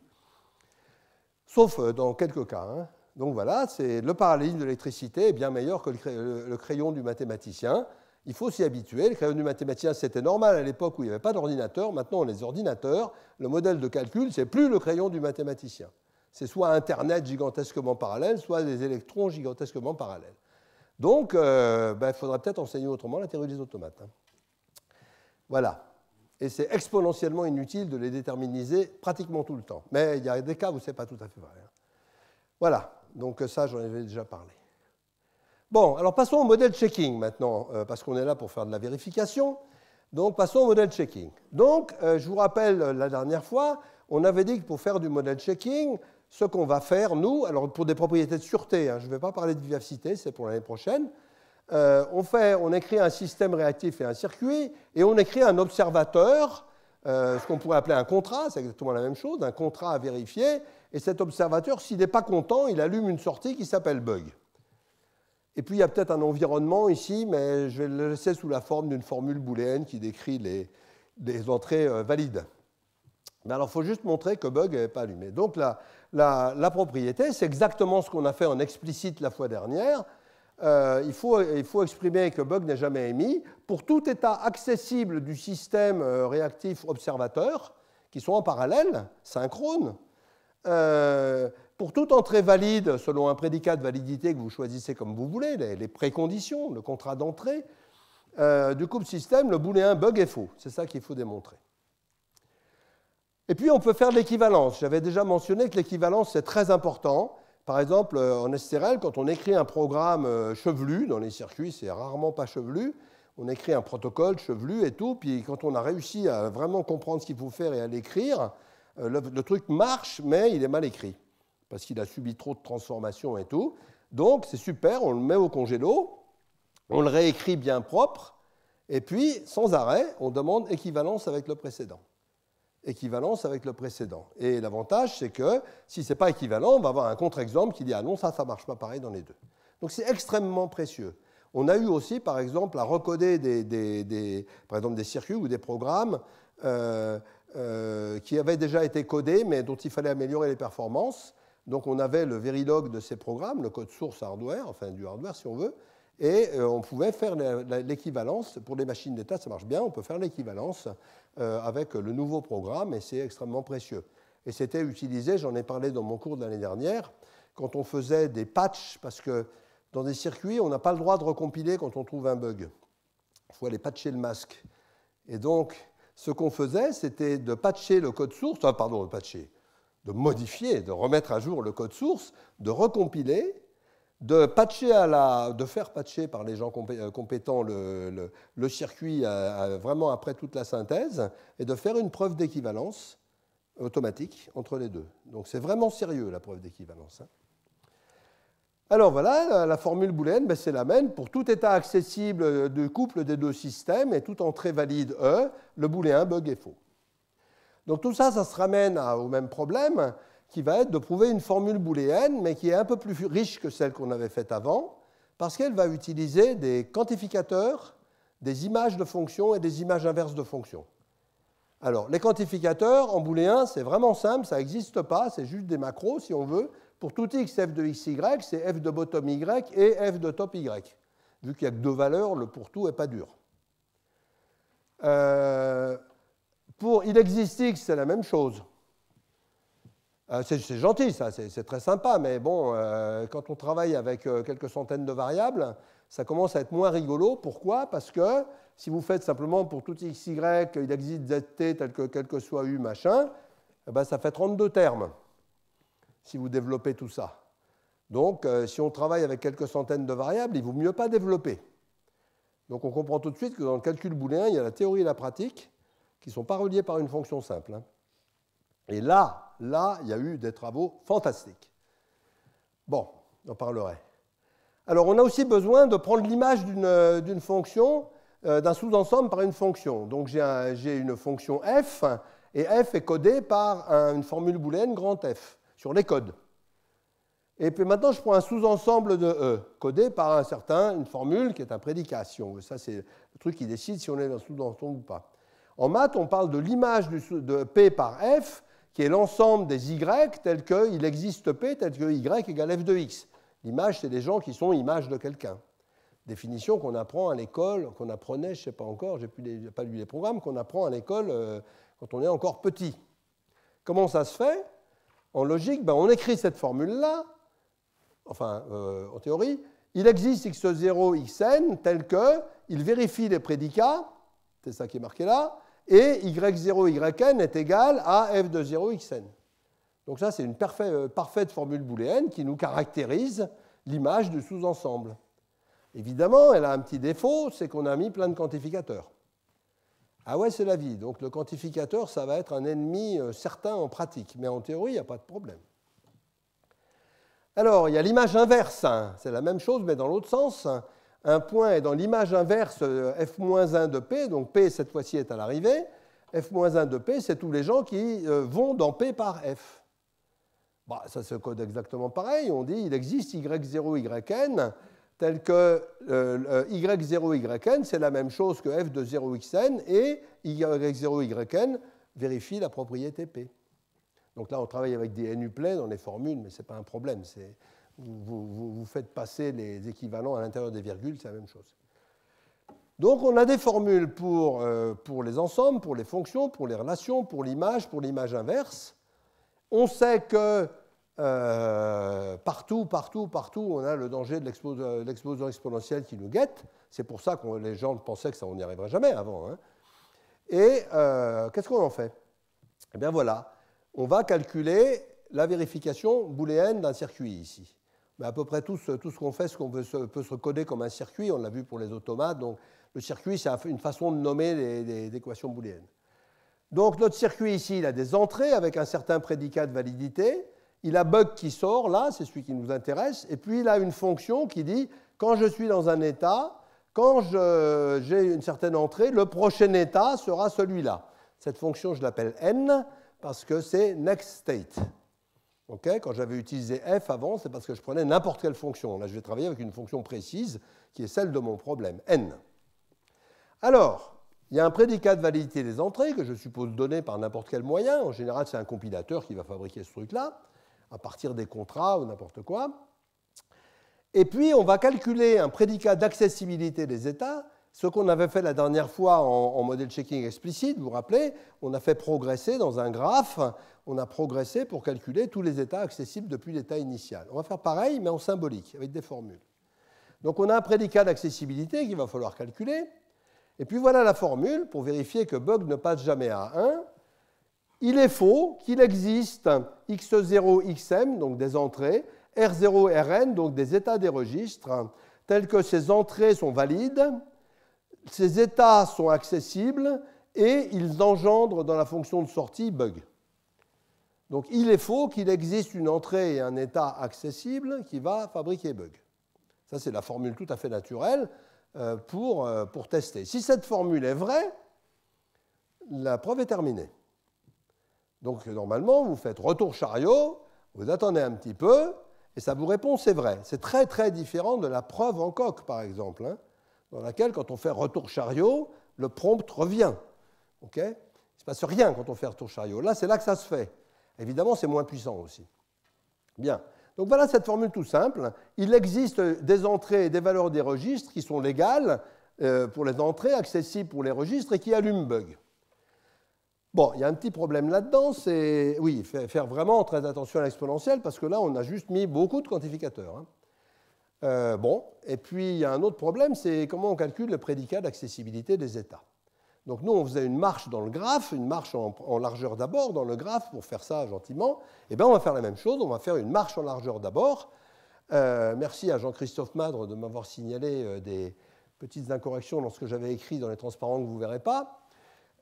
Sauf dans quelques cas. Hein. Donc voilà, le parallélisme de l'électricité est bien meilleur que le crayon du mathématicien. Il faut s'y habituer. Le crayon du mathématicien, c'était normal à l'époque où il n'y avait pas d'ordinateur. Maintenant, les ordinateurs, le modèle de calcul, c'est plus le crayon du mathématicien. C'est soit Internet gigantesquement parallèle, soit des électrons gigantesquement parallèles. Donc, il faudrait peut-être enseigner autrement la théorie des automates. Hein. Voilà. Et c'est exponentiellement inutile de les déterminiser pratiquement tout le temps. Mais il y a des cas où ce n'est pas tout à fait vrai. Hein. Voilà. Donc ça, j'en avais déjà parlé. Bon, alors passons au modèle checking maintenant, parce qu'on est là pour faire de la vérification. Donc passons au modèle checking. Donc, je vous rappelle, la dernière fois, on avait dit que pour faire du modèle checking, ce qu'on va faire, nous, alors pour des propriétés de sûreté, hein, je ne vais pas parler de vivacité, c'est pour l'année prochaine, on écrit un système réactif et un circuit, et on écrit un observateur, ce qu'on pourrait appeler un contrat, c'est exactement la même chose, un contrat à vérifier, et cet observateur, s'il n'est pas content, il allume une sortie qui s'appelle bug. Et puis il y a peut-être un environnement ici, mais je vais le laisser sous la forme d'une formule booléenne qui décrit des entrées valides. Mais alors, il faut juste montrer que bug n'est pas allumé. Donc, la propriété, c'est exactement ce qu'on a fait en explicite la fois dernière. Il faut exprimer que bug n'est jamais émis pour tout état accessible du système réactif observateur, qui sont en parallèle, synchrones, pour toute entrée valide selon un prédicat de validité que vous choisissez comme vous voulez, les préconditions, le contrat d'entrée, du couple système, le booléen bug est faux. C'est ça qu'il faut démontrer. Et puis, on peut faire de l'équivalence. J'avais déjà mentionné que l'équivalence, c'est très important. Par exemple, en STRL, quand on écrit un programme chevelu, dans les circuits, c'est rarement pas chevelu, on écrit un protocole chevelu et tout, puis quand on a réussi à vraiment comprendre ce qu'il faut faire et à l'écrire, le truc marche, mais il est mal écrit, parce qu'il a subi trop de transformations et tout. Donc, c'est super, on le met au congélo, on le réécrit bien propre, et puis, sans arrêt, on demande équivalence avec le précédent. Équivalence avec le précédent. Et l'avantage, c'est que si ce n'est pas équivalent, on va avoir un contre-exemple qui dit « Ah non, ça ne marche pas pareil dans les deux ». Donc c'est extrêmement précieux. On a eu aussi, par exemple, à recoder par exemple, des circuits ou des programmes qui avaient déjà été codés, mais dont il fallait améliorer les performances. Donc on avait le Verilog de ces programmes, le code source hardware, enfin du hardware si on veut, et on pouvait faire l'équivalence. Pour les machines d'état, ça marche bien, on peut faire l'équivalence avec le nouveau programme, et c'est extrêmement précieux. Et c'était utilisé, j'en ai parlé dans mon cours de l'année dernière, quand on faisait des patchs, parce que dans des circuits, on n'a pas le droit de recompiler quand on trouve un bug. Il faut aller patcher le masque. Et donc, ce qu'on faisait, c'était de patcher le code source, de modifier, de remettre à jour le code source, de recompiler, de faire patcher par les gens compétents le circuit vraiment après toute la synthèse et de faire une preuve d'équivalence automatique entre les deux. Donc c'est vraiment sérieux la preuve d'équivalence. Alors voilà, la formule booléenne, c'est la même. Pour tout état accessible du couple des deux systèmes et toute entrée valide E, le booléen bug est faux. Donc tout ça, ça se ramène au même problème, qui va être de prouver une formule booléenne, mais qui est un peu plus riche que celle qu'on avait faite avant, parce qu'elle va utiliser des quantificateurs, des images de fonctions et des images inverses de fonctions. Alors, les quantificateurs, en booléen, c'est vraiment simple, ça n'existe pas, c'est juste des macros, si on veut. Pour tout x f de xy, c'est f de bottom y et f de top y. Vu qu'il n'y a que deux valeurs, le pour tout n'est pas dur. Pour il existe x, c'est la même chose. C'est gentil, ça, c'est très sympa, mais bon, quand on travaille avec quelques centaines de variables, ça commence à être moins rigolo. Pourquoi? Parce que si vous faites simplement pour tout x, y, il existe zt tel que quel que soit u, machin, eh ben, ça fait 32 termes si vous développez tout ça. Donc, si on travaille avec quelques centaines de variables, il vaut mieux pas développer. Donc, on comprend tout de suite que dans le calcul booléen, il y a la théorie et la pratique qui ne sont pas reliées par une fonction simple. Et là, il y a eu des travaux fantastiques. Bon, j'en parlerai. Alors, on a aussi besoin de prendre l'image d'une fonction, d'un sous-ensemble par une fonction. Donc, j'ai une fonction f, et f est codée par une formule booléenne grand F, sur les codes. Et puis maintenant, je prends un sous-ensemble de E, codé par une formule qui est un prédicat. Ça, c'est le truc qui décide si on est dans un sous-ensemble ou pas. En maths, on parle de l'image de P par F, qui est l'ensemble des Y tel qu'il existe P, tel que Y égale F de X. L'image, c'est des gens qui sont images de quelqu'un. Définition qu'on apprend à l'école, qu'on apprenait, je ne sais pas encore, je n'ai pas lu les programmes, qu'on apprend à l'école quand on est encore petit. Comment ça se fait? En logique, on écrit cette formule-là, enfin, en théorie, il existe x0, xn tel qu'il vérifie les prédicats, c'est ça qui est marqué là, et y0, yn est égal à f de 0, xn. Donc ça, c'est une parfaite formule booléenne qui nous caractérise l'image du sous-ensemble. Évidemment, elle a un petit défaut, c'est qu'on a mis plein de quantificateurs. Ah ouais, c'est la vie. Donc le quantificateur, ça va être un ennemi certain en pratique, mais en théorie, il n'y a pas de problème. Alors, il y a l'image inverse. C'est la même chose, mais dans l'autre sens. Un point est dans l'image inverse f-1 de P, donc P, cette fois-ci, est à l'arrivée. f-1 de P, c'est tous les gens qui vont dans P par F. Ça se code exactement pareil. On dit il existe y0, yn, tel que y0, yn, c'est la même chose que f de 0xn, et y0, yn vérifie la propriété P. Donc là, on travaille avec des nu pleins dans les formules, mais ce n'est pas un problème. Vous faites passer les équivalents à l'intérieur des virgules, c'est la même chose. Donc on a des formules pour les ensembles, pour les fonctions, pour les relations, pour l'image inverse. On sait que partout, on a le danger de l'explosion exponentielle qui nous guette. C'est pour ça que les gens pensaient que ça, on n'y arriverait jamais avant. Hein. Et qu'est-ce qu'on en fait? Eh bien voilà, on va calculer la vérification booléenne d'un circuit ici. Mais à peu près tout ce qu'on fait, peut se coder comme un circuit, on l'a vu pour les automates. Donc le circuit, c'est une façon de nommer les équations booléennes. Donc notre circuit ici, il a des entrées avec un certain prédicat de validité. Il a bug qui sort, là, c'est celui qui nous intéresse. Et puis il a une fonction qui dit, quand je suis dans un état, quand j'ai une certaine entrée, le prochain état sera celui-là. Cette fonction, je l'appelle n, parce que c'est next state. Okay, quand j'avais utilisé f avant, c'est parce que je prenais n'importe quelle fonction. Là, je vais travailler avec une fonction précise, qui est celle de mon problème, n. Alors, il y a un prédicat de validité des entrées que je suppose donner par n'importe quel moyen. En général, c'est un compilateur qui va fabriquer ce truc-là, à partir des contrats ou n'importe quoi. Et puis, on va calculer un prédicat d'accessibilité des états, ce qu'on avait fait la dernière fois en modèle checking explicite, vous vous rappelez, on a fait progresser dans un graphe, on a progressé pour calculer tous les états accessibles depuis l'état initial. On va faire pareil, mais en symbolique, avec des formules. Donc, on a un prédicat d'accessibilité qu'il va falloir calculer. Et puis voilà la formule pour vérifier que bug ne passe jamais à 1. Il est faux qu'il existe x0, xm, donc des entrées, r0, rn, donc des états des registres, tels que ces entrées sont valides, ces états sont accessibles et ils engendrent dans la fonction de sortie bug. Donc il est faux qu'il existe une entrée et un état accessible qui va fabriquer bug. Ça, c'est la formule tout à fait naturelle pour tester. Si cette formule est vraie, la preuve est terminée. Donc normalement, vous faites retour chariot, vous attendez un petit peu, et ça vous répond c'est vrai. C'est très très différent de la preuve en coq, par exemple, hein, dans laquelle, quand on fait retour chariot, le prompt revient. Okay, il ne se passe rien quand on fait retour chariot. Là, c'est là que ça se fait. Évidemment, c'est moins puissant aussi. Bien. Donc voilà cette formule tout simple. Il existe des entrées et des valeurs des registres qui sont légales pour les entrées, accessibles pour les registres et qui allument bug. Bon, il y a un petit problème là-dedans, c'est oui, faire vraiment très attention à l'exponentielle parce que là, on a juste mis beaucoup de quantificateurs. Hein. Bon, et puis il y a un autre problème, c'est comment on calcule le prédicat d'accessibilité des états. Donc nous, on faisait une marche dans le graphe, une marche en largeur d'abord dans le graphe pour faire ça gentiment. Eh bien, on va faire la même chose, on va faire une marche en largeur d'abord. Merci à Jean-Christophe Madre de m'avoir signalé des petites incorrections dans ce que j'avais écrit dans les transparents que vous ne verrez pas.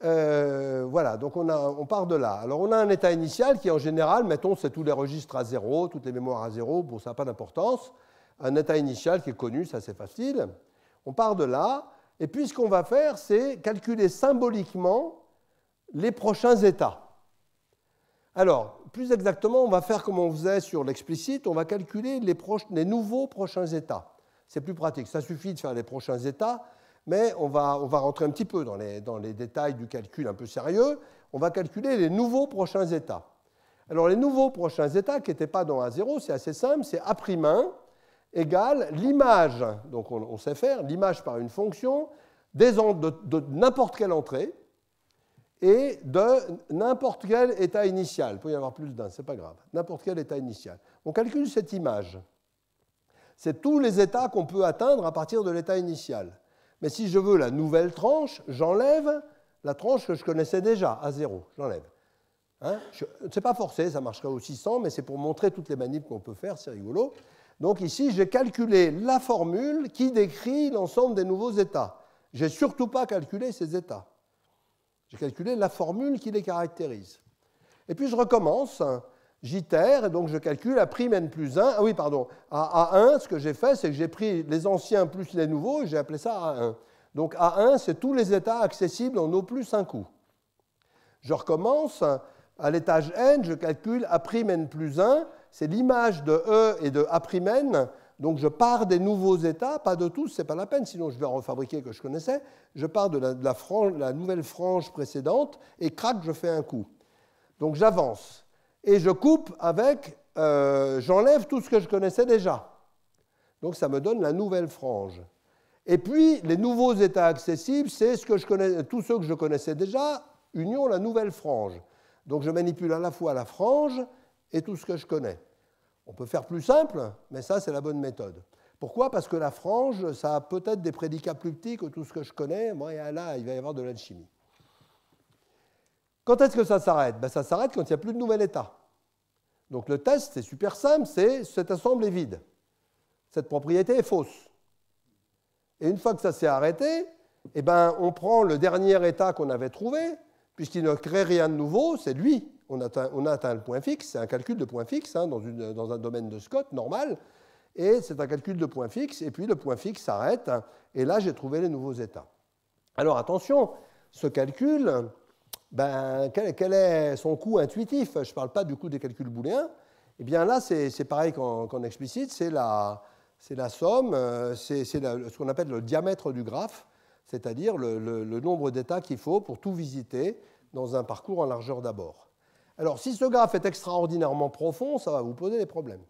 Voilà, donc on part de là. Alors on a un état initial qui en général, mettons, c'est tous les registres à 0, toutes les mémoires à 0, bon, ça n'a pas d'importance. Un état initial qui est connu, ça c'est facile. On part de là. Et puis, ce qu'on va faire, c'est calculer symboliquement les prochains états. Alors, plus exactement, on va faire comme on faisait sur l'explicite, on va calculer les nouveaux prochains états. C'est plus pratique. Ça suffit de faire les prochains états, mais on va rentrer un petit peu dans les détails du calcul un peu sérieux. On va calculer les nouveaux prochains états. Alors, les nouveaux prochains états, qui n'étaient pas dans A0, c'est assez simple, c'est A'1 égale l'image, donc on sait faire, l'image par une fonction de n'importe quelle entrée et de n'importe quel état initial. Il peut y en avoir plus d'un, ce n'est pas grave. N'importe quel état initial. On calcule cette image. C'est tous les états qu'on peut atteindre à partir de l'état initial. Mais si je veux la nouvelle tranche, j'enlève la tranche que je connaissais déjà, à 0. J'enlève. Hein, ce n'est pas forcé, ça marcherait aussi sans, mais c'est pour montrer toutes les manips qu'on peut faire, c'est rigolo. Donc ici, j'ai calculé la formule qui décrit l'ensemble des nouveaux états. Je n'ai surtout pas calculé ces états. J'ai calculé la formule qui les caractérise. Et puis je recommence, j'itère, et donc je calcule A'N plus 1. Ah oui, pardon, à A1, ce que j'ai fait, c'est que j'ai pris les anciens plus les nouveaux, et j'ai appelé ça A1. Donc A1, c'est tous les états accessibles en O plus un coup. Je recommence, à l'étage n, je calcule A'N plus 1, c'est l'image de E et de A'N Donc je pars des nouveaux états, pas de tous, ce n'est pas la peine, sinon je vais en refabriquer que je connaissais. Je pars de la nouvelle frange précédente et crac, je fais un coup. Donc j'avance. Et je coupe avec, j'enlève tout ce que je connaissais déjà. Donc ça me donne la nouvelle frange. Et puis les nouveaux états accessibles, c'est tous ceux que je connaissais déjà, union la nouvelle frange. Donc je manipule à la fois la frange et tout ce que je connais. On peut faire plus simple, mais ça, c'est la bonne méthode. Pourquoi? Parce que la frange, ça a peut-être des prédicats plus petits que tout ce que je connais. Moi, là, il va y avoir de l'alchimie. Quand est-ce que ça s'arrête? Ça s'arrête quand il n'y a plus de nouvel état. Donc le test, c'est super simple, c'est cet ensemble est vide. Cette propriété est fausse. Et une fois que ça s'est arrêté, eh ben, on prend le dernier état qu'on avait trouvé, puisqu'il ne crée rien de nouveau, c'est lui. On a atteint le point fixe, c'est un calcul de point fixe hein, dans un domaine de Scott normal, et c'est un calcul de point fixe, et puis le point fixe s'arrête, et là j'ai trouvé les nouveaux états. Alors attention, ce calcul, quel est son coût intuitif? Je ne parle pas du coût des calculs booléens. Eh bien là, c'est pareil qu'en explicite, c'est la somme, c'est ce qu'on appelle le diamètre du graphe, c'est-à-dire le nombre d'états qu'il faut pour tout visiter dans un parcours en largeur d'abord. Alors, si ce graphe est extraordinairement profond, ça va vous poser des problèmes.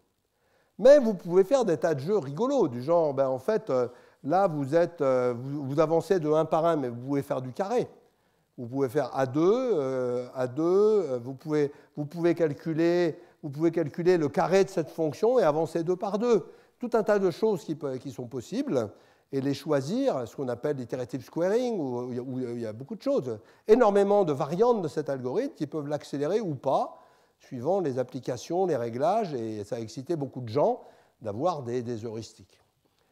Mais vous pouvez faire des tas de jeux rigolos, du genre, en fait, là, vous avancez de 1 par 1, mais vous pouvez faire du carré. Vous pouvez faire A2, vous pouvez calculer le carré de cette fonction et avancer 2 par 2. Tout un tas de choses qui sont possibles. Et les choisir, ce qu'on appelle l'iterative squaring, où il y a beaucoup de choses, énormément de variantes de cet algorithme qui peuvent l'accélérer ou pas, suivant les applications, les réglages, et ça a excité beaucoup de gens d'avoir des heuristiques.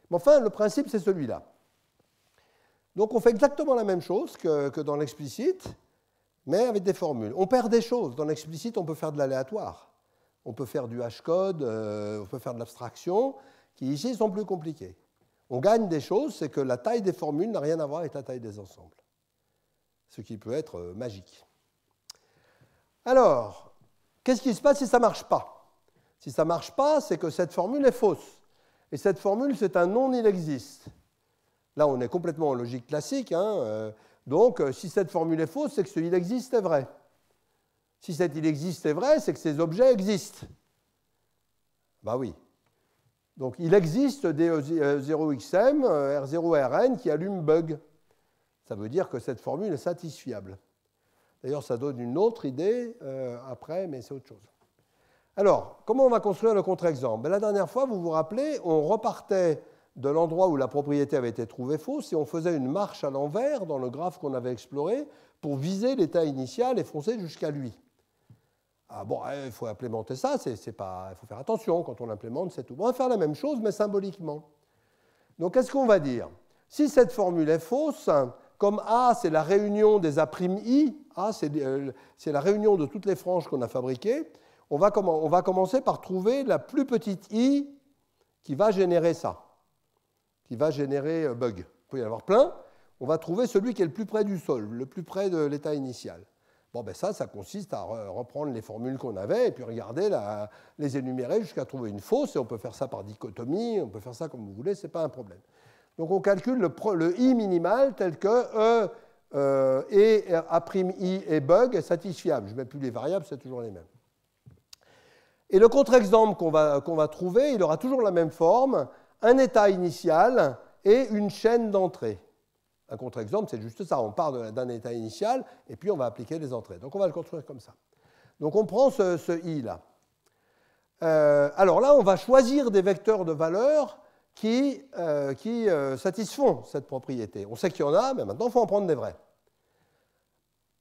Mais enfin, le principe, c'est celui-là. Donc on fait exactement la même chose que dans l'explicite, mais avec des formules. On perd des choses. Dans l'explicite, on peut faire de l'aléatoire. On peut faire du hashcode, on peut faire de l'abstraction, qui ici sont plus compliquées. On gagne des choses, c'est que la taille des formules n'a rien à voir avec la taille des ensembles, ce qui peut être magique. Alors, qu'est-ce qui se passe si ça ne marche pas? Si ça ne marche pas, c'est que cette formule est fausse. Et cette formule, c'est un non, il existe. Là, on est complètement en logique classique. Donc, si cette formule est fausse, c'est que ce il existe est vrai. Si cet il existe est vrai, c'est que ces objets existent. Ben oui. Donc, il existe des 0xm, R0 Rn qui allument bug. Ça veut dire que cette formule est satisfiable. D'ailleurs, ça donne une autre idée après, mais c'est autre chose. Alors, comment on va construire le contre-exemple? La dernière fois, vous vous rappelez, on repartait de l'endroit où la propriété avait été trouvée fausse et on faisait une marche à l'envers dans le graphe qu'on avait exploré pour viser l'état initial et foncer jusqu'à lui. Ah bon, il faut implémenter ça, il faut faire attention quand on l'implémente, c'est tout. On va faire la même chose, mais symboliquement. Donc, qu'est-ce qu'on va dire? Si cette formule est fausse, comme A, c'est la réunion des A'I, A, c'est la réunion de toutes les franges qu'on a fabriquées, on va commencer par trouver la plus petite I qui va générer ça, qui va générer bug. Il peut y en avoir plein. On va trouver celui qui est le plus près du sol, le plus près de l'état initial. Bon, ça consiste à reprendre les formules qu'on avait et puis regarder, les énumérer jusqu'à trouver une fausse. Et on peut faire ça par dichotomie, on peut faire ça comme vous voulez, ce n'est pas un problème. Donc on calcule le I minimal tel que E et A'I et bug est satisfiable. Je ne mets plus les variables, c'est toujours les mêmes. Et le contre-exemple qu'on va trouver, il aura toujours la même forme, un état initial et une chaîne d'entrée. Un contre-exemple, c'est juste ça. On part d'un état initial et puis on va appliquer les entrées. Donc on va le construire comme ça. Donc on prend ce I-là. Alors là, on va choisir des vecteurs de valeur qui satisfont cette propriété. On sait qu'il y en a, mais maintenant il faut en prendre des vrais.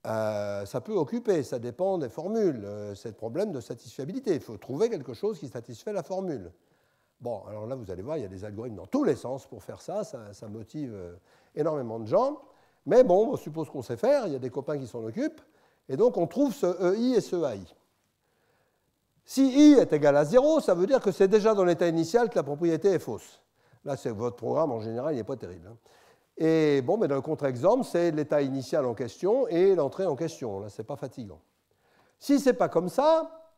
Ça peut occuper, ça dépend des formules. C'est le problème de satisfiabilité. Il faut trouver quelque chose qui satisfait la formule. Bon, alors là, vous allez voir, il y a des algorithmes dans tous les sens pour faire ça. Ça motive énormément de gens. Mais bon, on suppose qu'on sait faire. Il y a des copains qui s'en occupent. Et donc, on trouve ce EI et ce AI. Si I est égal à 0, ça veut dire que c'est déjà dans l'état initial que la propriété est fausse. Là, c'est votre programme, en général, il n'est pas terrible. Et bon, mais dans le contre-exemple, c'est l'état initial en question et l'entrée en question. Là, ce n'est pas fatigant. Si ce n'est pas comme ça,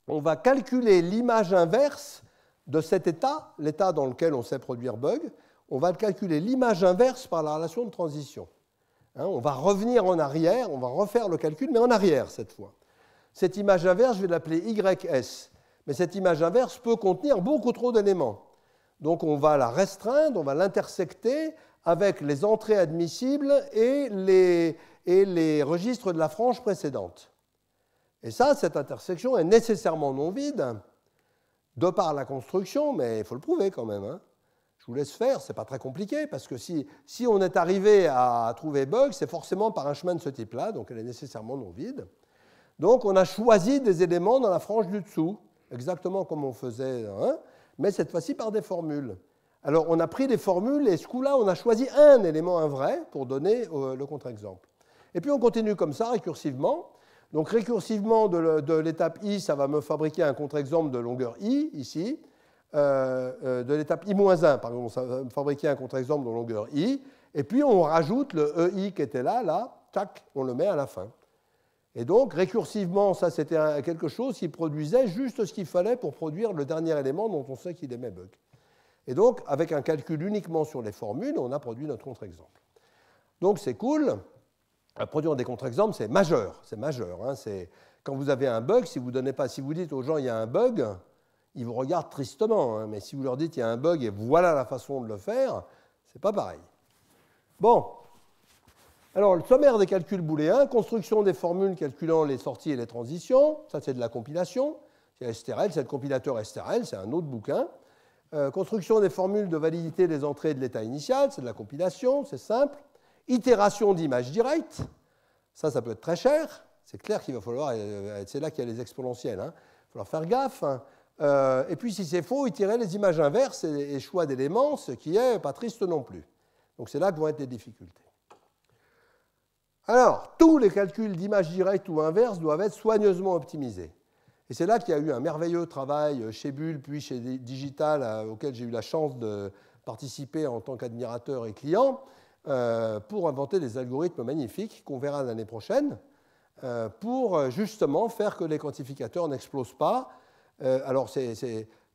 on va calculer l'image inverse de cet état, l'état dans lequel on sait produire bug, on va calculer l'image inverse par la relation de transition. On va revenir en arrière, on va refaire le calcul, mais en arrière cette fois. Cette image inverse, je vais l'appeler YS. Mais cette image inverse peut contenir beaucoup trop d'éléments. Donc on va la restreindre, on va l'intersecter avec les entrées admissibles et les registres de la frange précédente. Et ça, cette intersection est nécessairement non vide, de par la construction, mais il faut le prouver quand même. Je vous laisse faire, ce n'est pas très compliqué, parce que si on est arrivé à trouver bug, c'est forcément par un chemin de ce type-là, donc elle est nécessairement non vide. Donc on a choisi des éléments dans la frange du dessous, exactement comme on faisait, mais cette fois-ci par des formules. Alors on a pris des formules, et ce coup-là, on a choisi un élément vrai pour donner le contre-exemple. Et puis on continue comme ça, récursivement. Donc récursivement, de l'étape I, ça va me fabriquer un contre-exemple de longueur I, ici. De l'étape I-1, par exemple, ça va me fabriquer un contre-exemple de longueur I. Et puis on rajoute le EI qui était là, tac, on le met à la fin. Et donc récursivement, ça c'était quelque chose qui produisait juste ce qu'il fallait pour produire le dernier élément dont on sait qu'il émet bug. Et donc, avec un calcul uniquement sur les formules, on a produit notre contre-exemple. Donc c'est cool. Produire des contre-exemples, c'est majeur. C'est majeur. Quand vous avez un bug, si vous dites aux gens il y a un bug, ils vous regardent tristement. Mais si vous leur dites il y a un bug et voilà la façon de le faire, c'est pas pareil. Bon. Alors, le sommaire des calculs booléens, construction des formules calculant les sorties et les transitions, ça c'est de la compilation. C'est STRL, c'est le compilateur STRL, c'est un autre bouquin. Construction des formules de validité des entrées de l'état initial, c'est de la compilation, c'est simple. Itération d'image directe, ça peut être très cher. C'est clair qu'il va falloir, c'est là qu'il y a les exponentielles, il va falloir faire gaffe. Et puis si c'est faux, itérer les images inverses et choix d'éléments, ce qui n'est pas triste non plus. Donc c'est là que vont être les difficultés. Alors, tous les calculs d'image directe ou inverse doivent être soigneusement optimisés. Et c'est là qu'il y a eu un merveilleux travail chez Bull, puis chez Digital, auquel j'ai eu la chance de participer en tant qu'admirateur et client, pour inventer des algorithmes magnifiques qu'on verra l'année prochaine, pour justement faire que les quantificateurs n'explosent pas. Alors,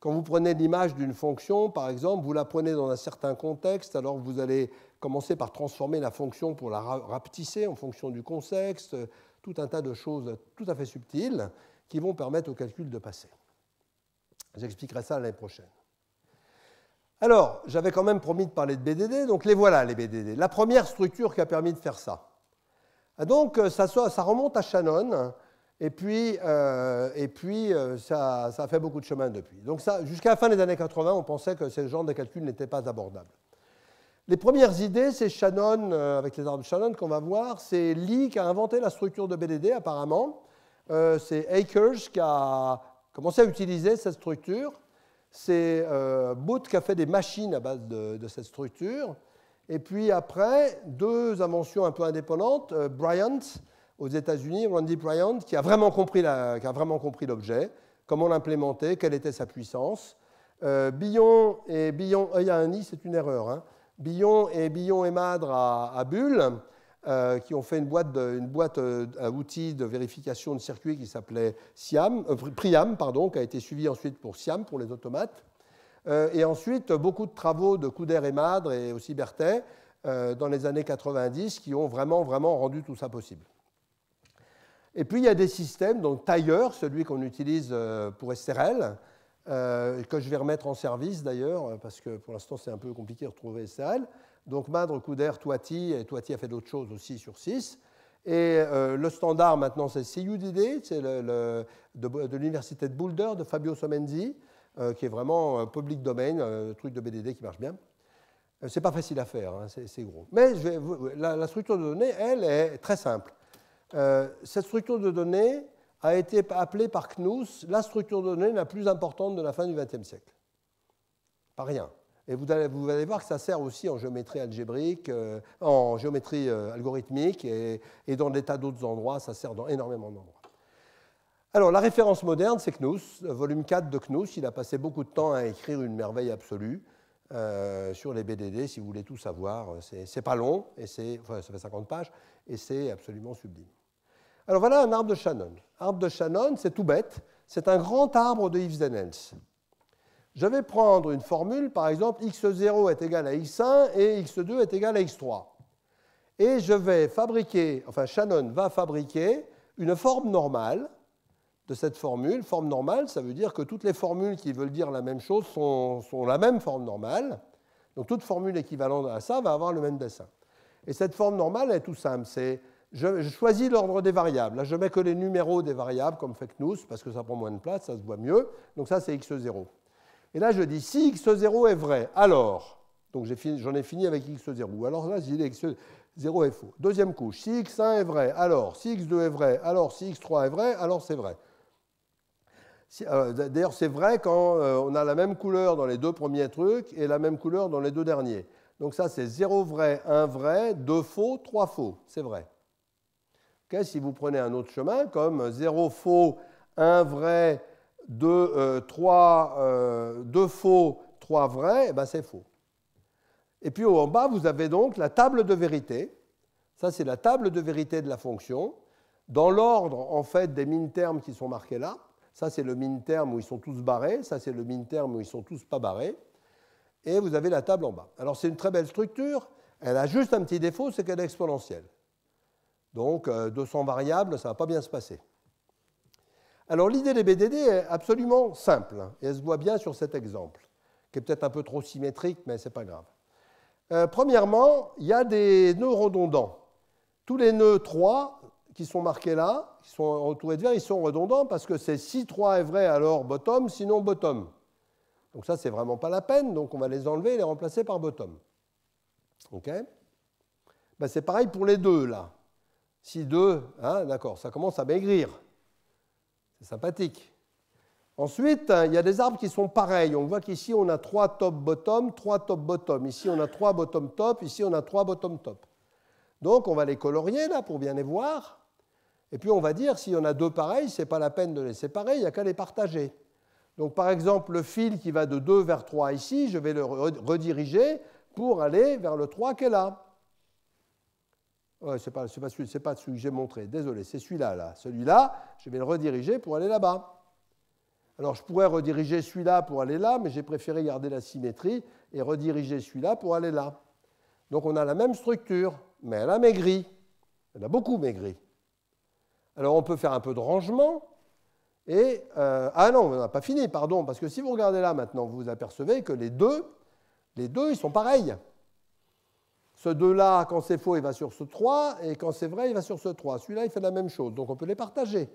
quand vous prenez l'image d'une fonction, par exemple, vous la prenez dans un certain contexte, alors vous allez commencer par transformer la fonction pour la rapetisser en fonction du contexte, tout un tas de choses tout à fait subtiles qui vont permettre au calcul de passer. J'expliquerai ça l'année prochaine. Alors, j'avais quand même promis de parler de BDD, donc les voilà, les BDD. La première structure qui a permis de faire ça. Donc, ça remonte à Shannon, et puis ça a fait beaucoup de chemin depuis. Donc, jusqu'à la fin des années 80, on pensait que ce genre de calcul n'était pas abordable. Les premières idées, c'est Shannon, avec les arbres de Shannon qu'on va voir, c'est Lee qui a inventé la structure de BDD, apparemment. C'est Akers qui a commencé à utiliser cette structure. C'est Booth qui a fait des machines à base de cette structure. Et puis après, deux inventions un peu indépendantes, Bryant aux États-Unis, Randy Bryant, qui a vraiment compris l'objet, comment l'implémenter, quelle était sa puissance. Billon et Billon, il y a un i, c'est une erreur. Billon et Madre à Bull, qui ont fait une boîte à outils de vérification de circuits qui s'appelait Priam, qui a été suivi ensuite pour Siam, pour les automates. Et ensuite, beaucoup de travaux de Couder et Madre et aussi Berthet dans les années 90 qui ont vraiment rendu tout ça possible. Et puis, il y a des systèmes, donc Tiger, celui qu'on utilise pour SRL, que je vais remettre en service d'ailleurs, parce que pour l'instant, c'est un peu compliqué de retrouver SRL. Donc Madre, Couder, Toiti, et Toiti a fait d'autres choses aussi sur 6. Et le standard maintenant, c'est CUDD, c'est de l'université de Boulder, de Fabio Somenzi, qui est vraiment public domain, truc de BDD qui marche bien. C'est pas facile à faire, c'est gros. Mais la structure de données, elle, est très simple. Cette structure de données a été appelée par Knuth la structure de données la plus importante de la fin du XXe siècle. Pas rien. Et vous allez voir que ça sert aussi en géométrie algébrique, en géométrie algorithmique et dans des tas d'autres endroits, ça sert dans énormément d'endroits. Alors, la référence moderne, c'est Knuth, volume 4 de Knuth. Il a passé beaucoup de temps à écrire une merveille absolue sur les BDD, si vous voulez tout savoir. C'est pas long, ça fait 50 pages, et c'est absolument sublime. Alors, voilà un arbre de Shannon. Arbre de Shannon, c'est tout bête. C'est un grand arbre de if then else. je vais prendre une formule, par exemple, x0 est égal à x1 et x2 est égal à x3. Et je vais fabriquer, enfin Shannon va fabriquer une forme normale de cette formule. Forme normale, ça veut dire que toutes les formules qui veulent dire la même chose sont la même forme normale. Donc toute formule équivalente à ça va avoir le même dessin. Et cette forme normale est tout simple. Je choisis l'ordre des variables. Là, je mets que les numéros des variables, comme fait Knous, parce que ça prend moins de place, ça se voit mieux. Donc ça, c'est x0. Et là, je dis, si x0 est vrai, alors, donc j'en ai fini avec x0. Alors là, je dis x0 est faux. Deuxième couche, si x1 est vrai, alors, si x2 est vrai, alors, si x3 est vrai, alors c'est vrai. D'ailleurs, c'est vrai quand on a la même couleur dans les deux premiers trucs et la même couleur dans les deux derniers. Donc ça, c'est 0 vrai, 1 vrai, 2 faux, 3 faux. C'est vrai. Okay, si vous prenez un autre chemin, comme 0 faux, 1 vrai, 2 faux, 3 vrais, eh ben c'est faux. Et puis en bas, vous avez donc la table de vérité. Ça, c'est la table de vérité de la fonction, dans l'ordre en fait des min-termes qui sont marqués là. Ça, c'est le min-terme où ils sont tous barrés. Ça, c'est le min-terme où ils sont tous pas barrés. Et vous avez la table en bas. Alors, c'est une très belle structure. Elle a juste un petit défaut, c'est qu'elle est exponentielle. Donc, 200 variables, ça ne va pas bien se passer. Alors, l'idée des BDD est absolument simple, et elle se voit bien sur cet exemple, qui est peut-être un peu trop symétrique, mais ce n'est pas grave. Premièrement, il y a des nœuds redondants. Tous les nœuds 3 qui sont marqués là, qui sont entourés de vert, ils sont redondants parce que c'est si 3 est vrai, alors bottom, sinon bottom. Donc ça, c'est vraiment pas la peine, donc on va les enlever et les remplacer par bottom. OK ? Ben, c'est pareil pour les deux, là. Si 2, hein, d'accord, ça commence à maigrir. C'est sympathique. Ensuite, il y a des arbres qui sont pareils. On voit qu'ici, on a 3 top-bottom, 3 top-bottom. Ici, on a 3 bottom-top. Ici, on a 3 bottom-top. Donc, on va les colorier, là, pour bien les voir. Et puis, on va dire, s'il y en a 2 pareils, ce n'est pas la peine de les séparer, il n'y a qu'à les partager. Donc, par exemple, le fil qui va de 2 vers 3 ici, je vais le rediriger pour aller vers le 3 qui est là. Ouais, ce n'est pas celui que j'ai montré, désolé, c'est celui-là. Là. Celui-là, je vais le rediriger pour aller là-bas. Alors, je pourrais rediriger celui-là pour aller là, mais j'ai préféré garder la symétrie et rediriger celui-là pour aller là. Donc, on a la même structure, mais elle a maigri. Elle a beaucoup maigri. Alors, on peut faire un peu de rangement. Et, ah non, on n'a pas fini, pardon, parce que si vous regardez là maintenant, vous vous apercevez que les deux, ils sont pareils. Ce 2-là, quand c'est faux, il va sur ce 3, et quand c'est vrai, il va sur ce 3. Celui-là, il fait la même chose. Donc, on peut les partager.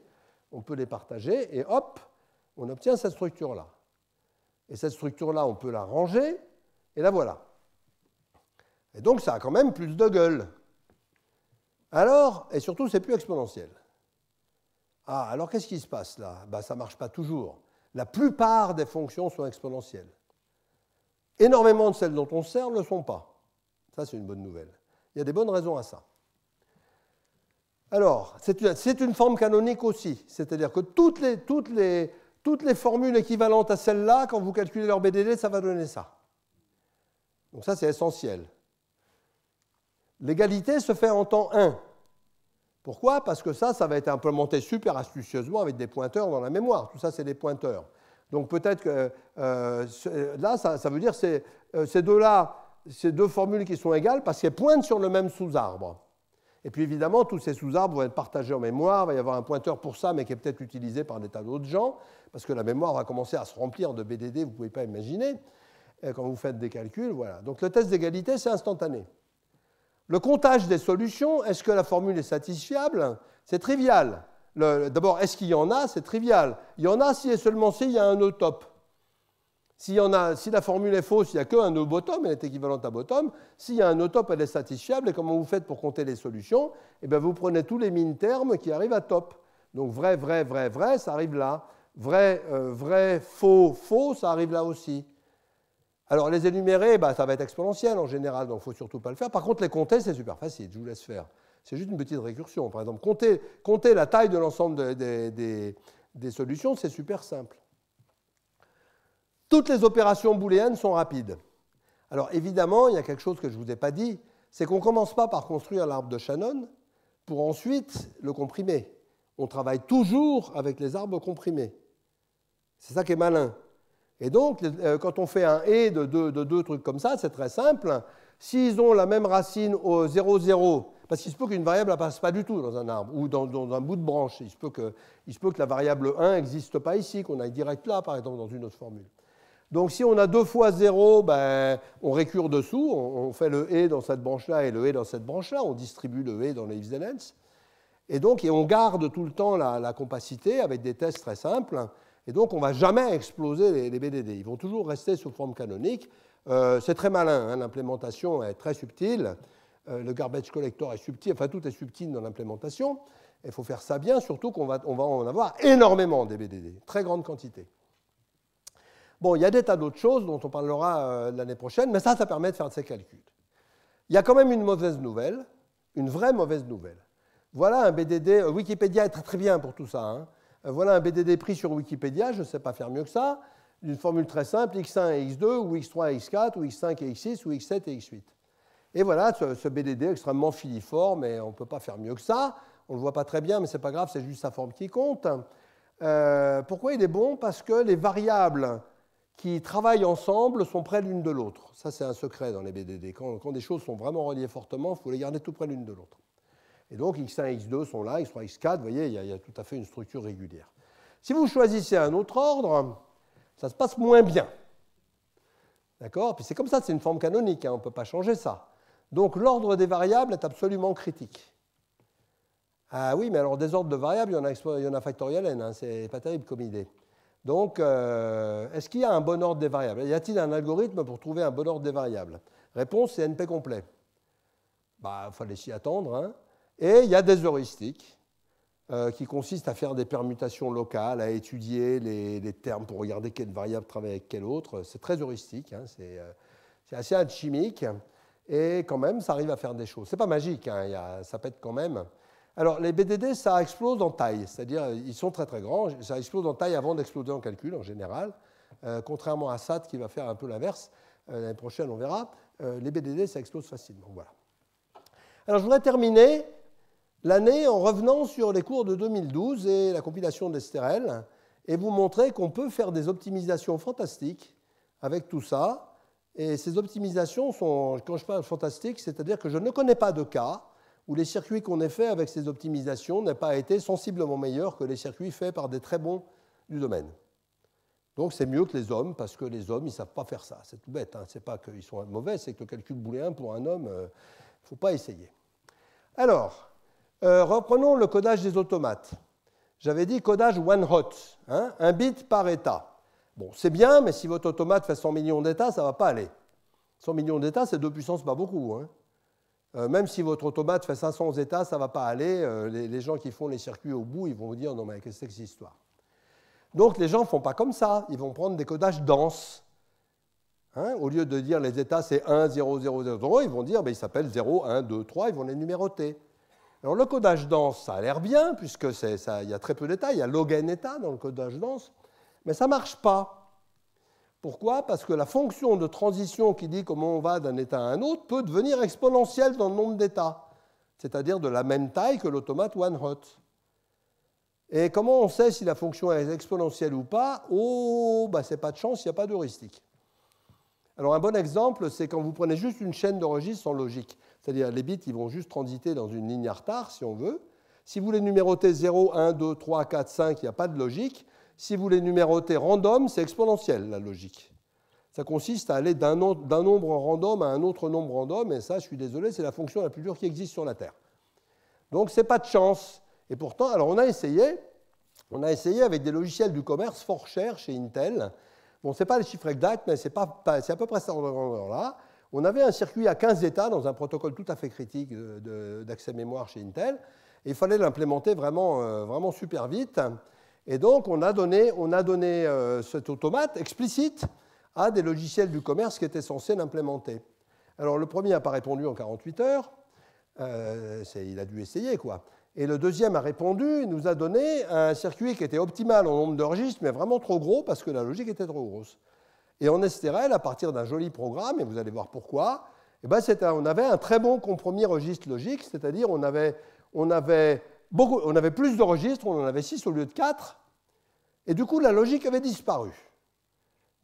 On peut les partager, et hop, on obtient cette structure-là. Et cette structure-là, on peut la ranger, et la voilà. Et donc, ça a quand même plus de gueule. Alors, et surtout, c'est plus exponentiel. Ah, alors qu'est-ce qui se passe là? Ben, ça ne marche pas toujours. La plupart des fonctions sont exponentielles. Énormément de celles dont on sert ne le sont pas. Ça, c'est une bonne nouvelle. Il y a des bonnes raisons à ça. Alors, c'est une forme canonique aussi. C'est-à-dire que toutes les formules équivalentes à celle-là, quand vous calculez leur BDD, ça va donner ça. Donc ça, c'est essentiel. L'égalité se fait en temps 1. Pourquoi? Parce que ça va être implémenté super astucieusement avec des pointeurs dans la mémoire. Tout ça, c'est des pointeurs. Donc peut-être que là, ça veut dire que ces deux-là, ces deux formules qui sont égales parce qu'elles pointent sur le même sous-arbre. Et puis évidemment, tous ces sous-arbres vont être partagés en mémoire. Il va y avoir un pointeur pour ça, mais qui est peut-être utilisé par des tas d'autres gens, parce que la mémoire va commencer à se remplir de BDD, vous ne pouvez pas imaginer, quand vous faites des calculs. Voilà. Donc le test d'égalité, c'est instantané. Le comptage des solutions, est-ce que la formule est satisfiable? C'est trivial. D'abord, est-ce qu'il y en a? C'est trivial. Il y en a si et seulement si il y a un nœud top. Si la formule est fausse, il n'y a qu'un nœud bottom, elle est équivalente à bottom. S'il y a un nœud top, elle est satisfiable. Et comment vous faites pour compter les solutions? Eh bien, vous prenez tous les min-termes qui arrivent à top. Donc vrai, vrai, vrai, vrai, ça arrive là. Vrai, vrai, faux, faux, ça arrive là aussi. Alors, les énumérer, ça va être exponentiel en général, donc il ne faut surtout pas le faire. Par contre, les compter, c'est super facile, je vous laisse faire. C'est juste une petite récursion. Par exemple, compter la taille de l'ensemble des solutions, c'est super simple. Toutes les opérations booléennes sont rapides. Alors, évidemment, il y a quelque chose que je ne vous ai pas dit, c'est qu'on ne commence pas par construire l'arbre de Shannon pour ensuite le comprimer. On travaille toujours avec les arbres comprimés. C'est ça qui est malin. Et donc, quand on fait un et de deux trucs comme ça, c'est très simple. S'ils ont la même racine au 0, 0, parce qu'il se peut qu'une variable ne passe pas du tout dans un arbre ou dans un bout de branche. Il se peut que la variable 1 n'existe pas ici, qu'on aille direct là, par exemple, dans une autre formule. Donc, si on a 2 fois 0, ben, on récure dessous, on fait le et dans cette branche-là et le et dans cette branche-là, on distribue le et dans les if and else. Et donc, on garde tout le temps la compacité avec des tests très simples. Et donc, on ne va jamais exploser les BDD. Ils vont toujours rester sous forme canonique. C'est très malin, hein, l'implémentation est très subtile. Le garbage collector est subtil, enfin, tout est subtil dans l'implémentation. Il faut faire ça bien, surtout qu'on va en avoir énormément des BDD, très grande quantité. Bon, il y a des tas d'autres choses dont on parlera l'année prochaine, mais ça permet de faire ces calculs. Il y a quand même une mauvaise nouvelle, une vraie mauvaise nouvelle. Voilà un BDD, Wikipédia est très, très bien pour tout ça, hein. Voilà un BDD pris sur Wikipédia, je ne sais pas faire mieux que ça, d'une formule très simple, x1 et x2, ou x3 et x4, ou x5 et x6, ou x7 et x8. Et voilà ce BDD extrêmement filiforme, et on ne peut pas faire mieux que ça. On ne le voit pas très bien, mais ce n'est pas grave, c'est juste sa forme qui compte. Pourquoi il est bon? Parce que les variables qui travaillent ensemble sont près l'une de l'autre. Ça, c'est un secret dans les BDD. Quand des choses sont vraiment reliées fortement, il faut les garder tout près l'une de l'autre. Et donc, x1 et x2 sont là, x3 et x4, vous voyez, il y a tout à fait une structure régulière. Si vous choisissez un autre ordre, ça se passe moins bien. D'accord? Puis c'est comme ça, c'est une forme canonique, hein, on ne peut pas changer ça. Donc, l'ordre des variables est absolument critique. Ah oui, mais alors, des ordres de variables, il y en a factoriel n, hein, c'est pas terrible comme idée. Donc, est-ce qu'il y a un bon ordre des variables? Y a-t-il un algorithme pour trouver un bon ordre des variables? Réponse, c'est NP complet. Bah, il fallait s'y attendre, hein. Et il y a des heuristiques qui consistent à faire des permutations locales, à étudier les termes pour regarder quelle variable travaille avec quelle autre. C'est très heuristique, hein, c'est assez alchimique, et quand même, ça arrive à faire des choses. Ce n'est pas magique, hein, ça pète quand même. Alors, les BDD, ça explose en taille, c'est-à-dire ils sont très très grands, ça explose en taille avant d'exploser en calcul en général, contrairement à SAT qui va faire un peu l'inverse. L'année prochaine, on verra. Les BDD, ça explose facilement. Voilà. Alors, je voudrais terminer l'année en revenant sur les cours de 2012 et la compilation d'Esterel et vous montrer qu'on peut faire des optimisations fantastiques avec tout ça. Et ces optimisations sont, quand je parle fantastique, c'est-à-dire que je ne connais pas de cas où les circuits qu'on ait faits avec ces optimisations n'aient pas été sensiblement meilleurs que les circuits faits par des très bons du domaine. Donc c'est mieux que les hommes, parce que les hommes, ils ne savent pas faire ça. C'est tout bête, hein. Ce n'est pas qu'ils sont mauvais, c'est que le calcul booléen pour un homme, il ne faut pas essayer. Alors, reprenons le codage des automates. J'avais dit codage one hot, hein, un bit par état. Bon, c'est bien, mais si votre automate fait 100 millions d'états, ça ne va pas aller. 100 millions d'états, c'est 2 puissance pas beaucoup, hein. Même si votre automate fait 500 états, ça ne va pas aller. Les gens qui font les circuits au bout, ils vont vous dire « Non, mais qu'est-ce que c'est que cette histoire ?» Donc, les gens ne font pas comme ça. Ils vont prendre des codages denses. Hein, au lieu de dire les états, c'est 1, 0, 0, 0, 0, ils vont dire ils s'appellent 0, 1, 2, 3, ils vont les numéroter. Alors, le codage dense, ça a l'air bien, puisque il y a très peu d'états. Il y a log n états dans le codage dense. Mais ça ne marche pas. Pourquoi? Parce que la fonction de transition qui dit comment on va d'un état à un autre peut devenir exponentielle dans le nombre d'états, c'est-à-dire de la même taille que l'automate one hot. Et comment on sait si la fonction est exponentielle ou pas? Oh, bah, c'est pas de chance, il n'y a pas d'heuristique. Alors un bon exemple, c'est quand vous prenez juste une chaîne de registres sans logique, c'est-à-dire les bits ils vont juste transiter dans une ligne à retard, si on veut. Si vous les numérotez 0, 1, 2, 3, 4, 5, il n'y a pas de logique. Si vous les numérotez random, c'est exponentiel, la logique. Ça consiste à aller d'un nombre random à un autre nombre random, et ça, je suis désolé, c'est la fonction la plus dure qui existe sur la Terre. Donc, ce n'est pas de chance. Et pourtant, alors on a essayé avec des logiciels du commerce fort chers chez Intel. Bon, ce n'est pas les chiffres exacts, mais c'est à peu près ça là. On avait un circuit à 15 états dans un protocole tout à fait critique d'accès mémoire chez Intel, et il fallait l'implémenter vraiment super vite. Et donc, on a donné cet automate explicite à des logiciels du commerce qui étaient censés l'implémenter. Alors, le premier n'a pas répondu en 48 heures. Il a dû essayer, quoi. Et le deuxième a répondu, il nous a donné un circuit qui était optimal en nombre de registres, mais vraiment trop gros parce que la logique était trop grosse. Et en Esterel, à partir d'un joli programme, et vous allez voir pourquoi, eh ben on avait un très bon compromis registre logique, c'est-à-dire on avait plus de registres, on en avait 6 au lieu de 4, et du coup la logique avait disparu.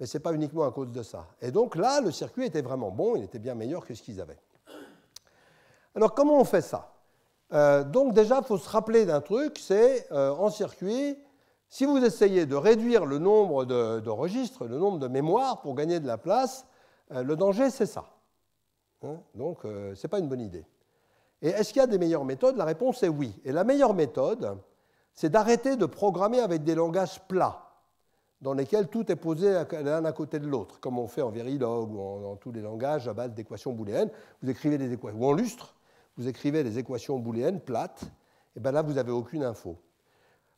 Mais ce n'est pas uniquement à cause de ça. Et donc là, le circuit était vraiment bon, il était bien meilleur que ce qu'ils avaient. Alors comment on fait ça? Donc déjà, il faut se rappeler d'un truc, c'est en circuit, si vous essayez de réduire le nombre de registres, le nombre de mémoires pour gagner de la place, le danger, c'est ça. Hein? Donc, ce n'est pas une bonne idée. Et est-ce qu'il y a des meilleures méthodes? La réponse est oui. Et la meilleure méthode, c'est d'arrêter de programmer avec des langages plats, dans lesquels tout est posé l'un à côté de l'autre, comme on fait en Verilog ou dans tous les langages à base d'équations booléennes. Vous écrivez des équations, ou en Lustre, vous écrivez des équations booléennes plates, et bien là, vous n'avez aucune info.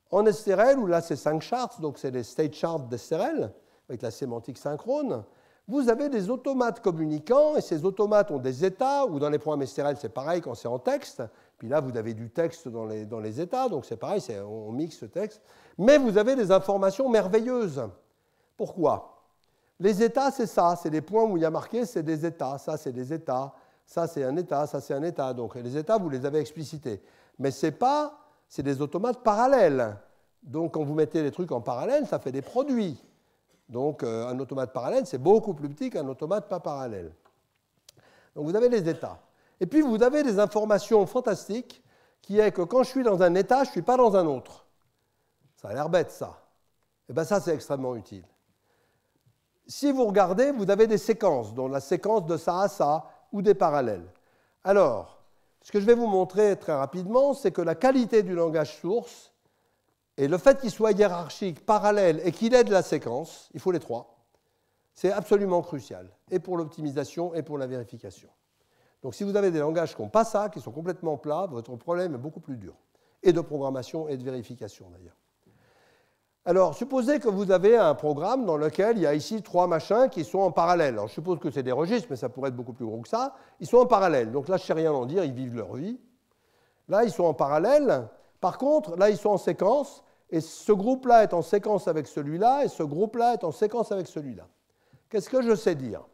En STRL, où là, c'est 5 charts, donc c'est les state charts d'STRL, avec la sémantique synchrone, vous avez des automates communicants, et ces automates ont des états, ou dans les programmes STRL, c'est pareil quand c'est en texte, puis là, vous avez du texte dans les états, donc c'est pareil, on mixe ce texte, mais vous avez des informations merveilleuses. Pourquoi? Les états, c'est ça, c'est les points où il y a marqué, c'est des états, ça, c'est des états, ça, c'est un état, ça, c'est un état. Donc les états, vous les avez explicités. Mais c'est des automates parallèles. Donc quand vous mettez les trucs en parallèle, ça fait des produits. Donc un automate parallèle, c'est beaucoup plus petit qu'un automate pas parallèle. Donc vous avez les états. Et puis vous avez des informations fantastiques qui est que quand je suis dans un état, je ne suis pas dans un autre. Ça a l'air bête, ça. Et bien ça, c'est extrêmement utile. Si vous regardez, vous avez des séquences, dont la séquence de ça à ça, ou des parallèles. Alors, ce que je vais vous montrer très rapidement, c'est que la qualité du langage source et le fait qu'il soit hiérarchique, parallèle et qu'il ait de la séquence, il faut les trois, c'est absolument crucial, et pour l'optimisation et pour la vérification. Donc si vous avez des langages qui n'ont pas ça, qui sont complètement plats, votre problème est beaucoup plus dur, et de programmation et de vérification d'ailleurs. Alors, supposez que vous avez un programme dans lequel il y a ici 3 machins qui sont en parallèle. Alors, je suppose que c'est des registres, mais ça pourrait être beaucoup plus gros que ça. Ils sont en parallèle, donc là, je ne sais rien en dire, ils vivent leur vie. Là, ils sont en parallèle. Par contre, là, ils sont en séquence, et ce groupe-là est en séquence avec celui-là, et ce groupe-là est en séquence avec celui-là. Qu'est-ce que je sais dire?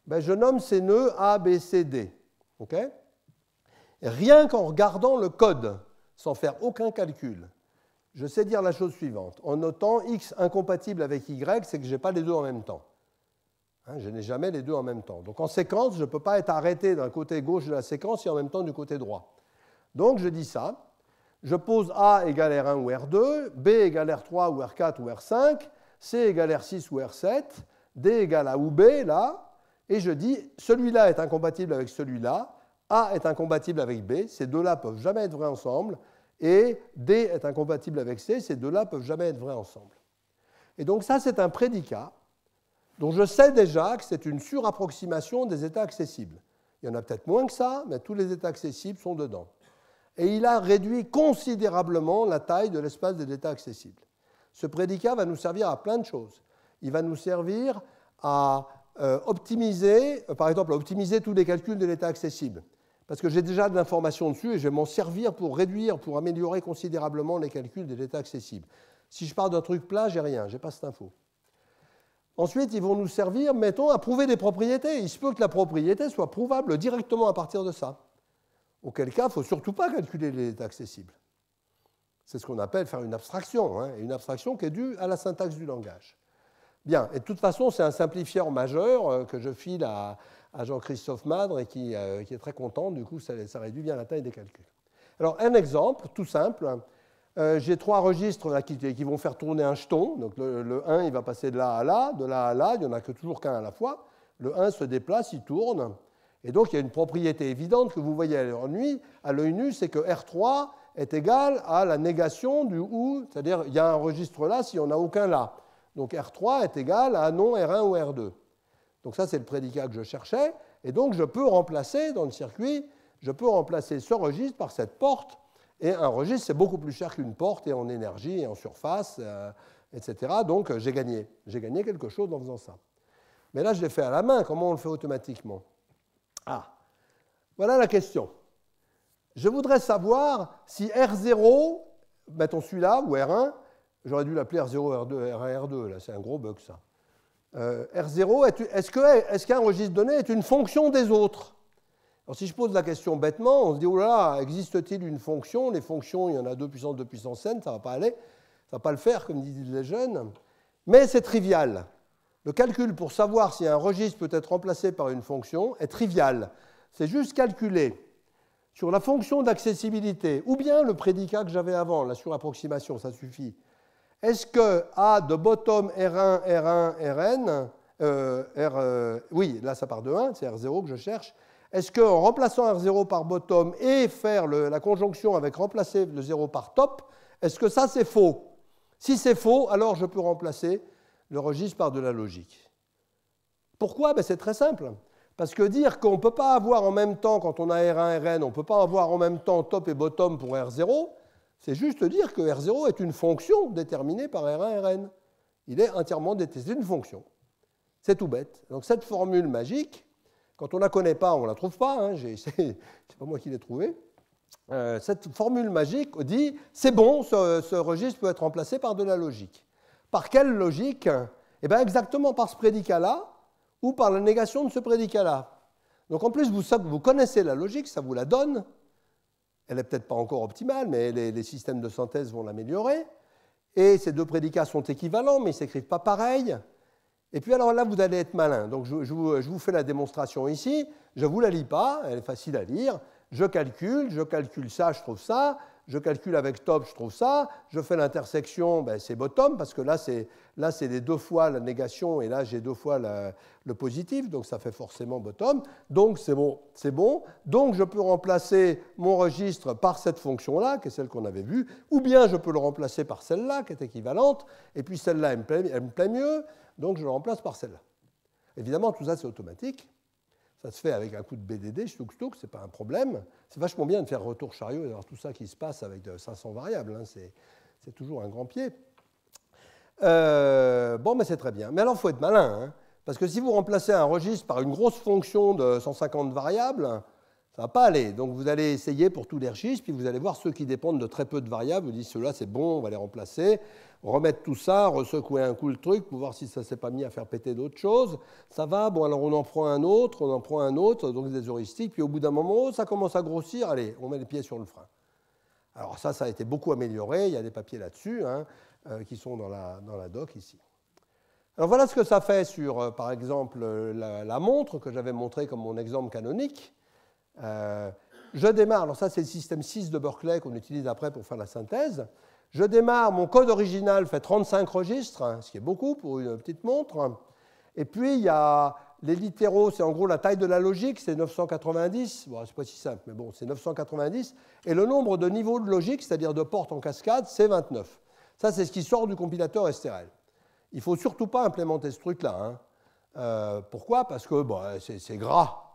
Ben, je nomme ces nœuds A, B, C, D. Okay? Et rien qu'en regardant le code, sans faire aucun calcul, je sais dire la chose suivante. En notant X incompatible avec Y, c'est que je n'ai pas les deux en même temps. Hein, je n'ai jamais les deux en même temps. Donc en séquence, je ne peux pas être arrêté d'un côté gauche de la séquence et en même temps du côté droit. Donc je dis ça. Je pose A égale R1 ou R2, B égale R3 ou R4 ou R5, C égale R6 ou R7, D égale A ou B, là, et je dis celui-là est incompatible avec celui-là, A est incompatible avec B, ces deux-là ne peuvent jamais être vrais ensemble, et D est incompatible avec C, ces deux-là ne peuvent jamais être vrais ensemble. Et donc ça, c'est un prédicat dont je sais déjà que c'est une surapproximation des états accessibles. Il y en a peut-être moins que ça, mais tous les états accessibles sont dedans. Et il a réduit considérablement la taille de l'espace des états accessibles. Ce prédicat va nous servir à plein de choses. Il va nous servir à optimiser, par exemple, à optimiser tous les calculs de l'état accessible. Parce que j'ai déjà de l'information dessus et je vais m'en servir pour réduire, pour améliorer considérablement les calculs de l'état accessible. Si je pars d'un truc plat, j'ai rien, je n'ai pas cette info. Ensuite, ils vont nous servir, mettons, à prouver des propriétés. Il se peut que la propriété soit prouvable directement à partir de ça. Auquel cas, il ne faut surtout pas calculer les états accessibles. C'est ce qu'on appelle faire une abstraction, hein, et une abstraction qui est due à la syntaxe du langage. Bien, et de toute façon, c'est un simplifieur majeur que je file à Jean-Christophe Madre et qui est très content, du coup ça réduit bien la taille des calculs. Alors un exemple tout simple, j'ai 3 registres là, qui vont faire tourner un jeton, donc le 1 il va passer de là à là, il n'y en a que toujours qu'un à la fois, le 1 se déplace, il tourne, et donc il y a une propriété évidente que vous voyez à l'œil nu, c'est que R3 est égal à la négation du OU, c'est-à-dire il y a un registre là s'il n'y en a aucun là. Donc R3 est égal à non R1 ou R2. Donc ça, c'est le prédicat que je cherchais. Et donc, je peux remplacer dans le circuit, je peux remplacer ce registre par cette porte. Et un registre, c'est beaucoup plus cher qu'une porte, et en énergie, et en surface, etc. Donc, j'ai gagné. J'ai gagné quelque chose en faisant ça. Mais là, je l'ai fait à la main. Comment on le fait automatiquement? Ah, voilà la question. Je voudrais savoir si R0, mettons celui-là, ou R1, j'aurais dû l'appeler R0, R2, R1, R2, là, c'est un gros bug, ça. R0, est-ce qu'un registre donné est une fonction des autres? Alors, si je pose la question bêtement, on se dit, oh là là, existe-t-il une fonction? Les fonctions, il y en a 2 puissance n, ça ne va pas aller, ça ne va pas le faire, comme disent les jeunes. Mais c'est trivial. Le calcul pour savoir si un registre peut être remplacé par une fonction est trivial. C'est juste calculer sur la fonction d'accessibilité, ou bien le prédicat que j'avais avant, la surapproximation, ça suffit. Est-ce que A de bottom R1, R1, Rn, oui, là ça part de 1, c'est R0 que je cherche. Est-ce qu'en remplaçant R0 par bottom et faire la conjonction avec remplacer le 0 par top, est-ce que ça c'est faux? Si c'est faux, alors je peux remplacer le registre par de la logique. Pourquoi? C'est très simple. Parce que dire qu'on ne peut pas avoir en même temps, quand on a R1, Rn, on ne peut pas avoir en même temps top et bottom pour R0, c'est juste dire que R0 est une fonction déterminée par R1, Rn. Il est entièrement déterminé, c'est une fonction. C'est tout bête. Donc cette formule magique, quand on ne la connaît pas, on ne la trouve pas, hein, c'est pas moi qui l'ai trouvée. Cette formule magique dit, c'est bon, ce registre peut être remplacé par de la logique. Par quelle logique? Eh bien exactement par ce prédicat-là, ou par la négation de ce prédicat-là. Donc en plus, vous connaissez la logique, ça vous la donne. Elle n'est peut-être pas encore optimale, mais les systèmes de synthèse vont l'améliorer. Et ces deux prédicats sont équivalents, mais ils ne s'écrivent pas pareil. Et puis alors là, vous allez être malin. Donc je vous fais la démonstration ici. Je ne vous la lis pas, elle est facile à lire. Je calcule ça, je trouve ça. Je calcule avec top, je trouve ça. Je fais l'intersection, c'est bottom, parce que là, c'est les deux fois la négation, et là, j'ai deux fois le positif, donc ça fait forcément bottom. Donc, c'est bon. Donc, je peux remplacer mon registre par cette fonction-là, qui est celle qu'on avait vue, ou bien je peux le remplacer par celle-là, qui est équivalente, et puis celle-là, elle me plaît mieux, donc je le remplace par celle-là. Évidemment, tout ça, c'est automatique. Ça se fait avec un coup de BDD, ce n'est pas un problème. C'est vachement bien de faire retour chariot et d'avoir tout ça qui se passe avec 500 variables. Hein. C'est toujours un grand pied. Bon, mais c'est très bien. Mais alors, il faut être malin. Hein, parce que si vous remplacez un registre par une grosse fonction de 150 variables, ça ne va pas aller. Donc, vous allez essayer pour tous les registres, puis vous allez voir ceux qui dépendent de très peu de variables. Vous dites, ceux-là, c'est bon, on va les remplacer. Remettre tout ça, resecouer un coup le truc pour voir si ça ne s'est pas mis à faire péter d'autres choses. Ça va, bon, alors on en prend un autre, donc des heuristiques, puis au bout d'un moment, ça commence à grossir, allez, on met les pieds sur le frein. Alors ça a été beaucoup amélioré, il y a des papiers là-dessus, hein, qui sont dans la doc ici. Alors voilà ce que ça fait sur, par exemple, la montre que j'avais montré comme mon exemple canonique. Je démarre, alors ça c'est le système 6 de Berkeley qu'on utilise après pour faire la synthèse. Je démarre, mon code original fait 35 registres, hein, ce qui est beaucoup pour une petite montre. Et puis, il y a les littéraux, c'est en gros la taille de la logique, c'est 990. Bon, c'est pas si simple, mais bon, c'est 990. Et le nombre de niveaux de logique, c'est-à-dire de portes en cascade, c'est 29. Ça, c'est ce qui sort du compilateur STRL. Il ne faut surtout pas implémenter ce truc-là. Hein. Pourquoi? Parce que c'est gras.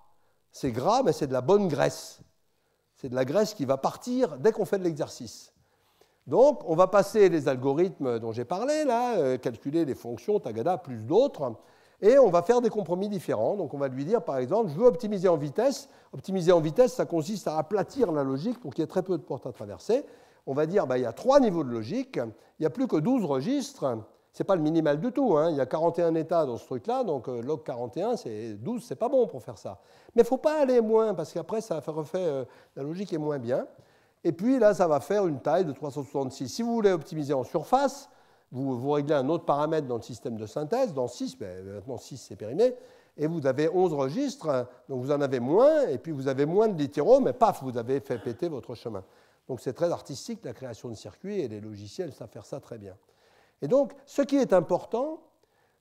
C'est gras, mais c'est de la bonne graisse. C'est de la graisse qui va partir dès qu'on fait de l'exercice. Donc, on va passer les algorithmes dont j'ai parlé, là, calculer les fonctions, tagada, plus d'autres, et on va faire des compromis différents. Donc, on va lui dire, par exemple, je veux optimiser en vitesse. Optimiser en vitesse, ça consiste à aplatir la logique pour qu'il y ait très peu de portes à traverser. On va dire, il y a 3 niveaux de logique, il n'y a plus que 12 registres. Ce n'est pas le minimal du tout, hein. Il y a 41 états dans ce truc-là, donc log 41, c'est 12, c'est pas bon pour faire ça. Mais il ne faut pas aller moins, parce qu'après, ça refait, la logique est moins bien. Et puis là, ça va faire une taille de 366. Si vous voulez optimiser en surface, vous réglez un autre paramètre dans le système de synthèse, dans 6, maintenant 6 c'est périmé, et vous avez 11 registres, donc vous en avez moins, et puis vous avez moins de littéraux, mais paf, vous avez fait péter votre chemin. Donc c'est très artistique la création de circuits, et les logiciels savent faire ça très bien. Et donc, ce qui est important,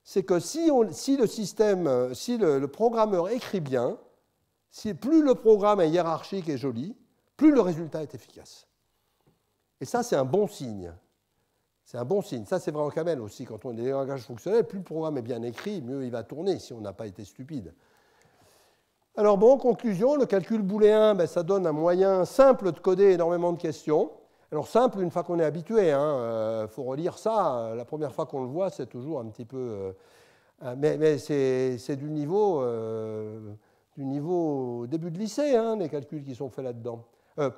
c'est que si le programmeur écrit bien, plus le programme est hiérarchique et joli, plus le résultat est efficace. Et ça, c'est un bon signe. C'est un bon signe. Ça, c'est vrai en Camel aussi. Quand on a des langages fonctionnels, plus le programme est bien écrit, mieux il va tourner si on n'a pas été stupide. Alors bon, en conclusion, le calcul booléen, ça donne un moyen simple de coder énormément de questions. Alors simple, une fois qu'on est habitué, faut relire ça. La première fois qu'on le voit, c'est toujours un petit peu... mais c'est du niveau début de lycée, hein, les calculs qui sont faits là-dedans.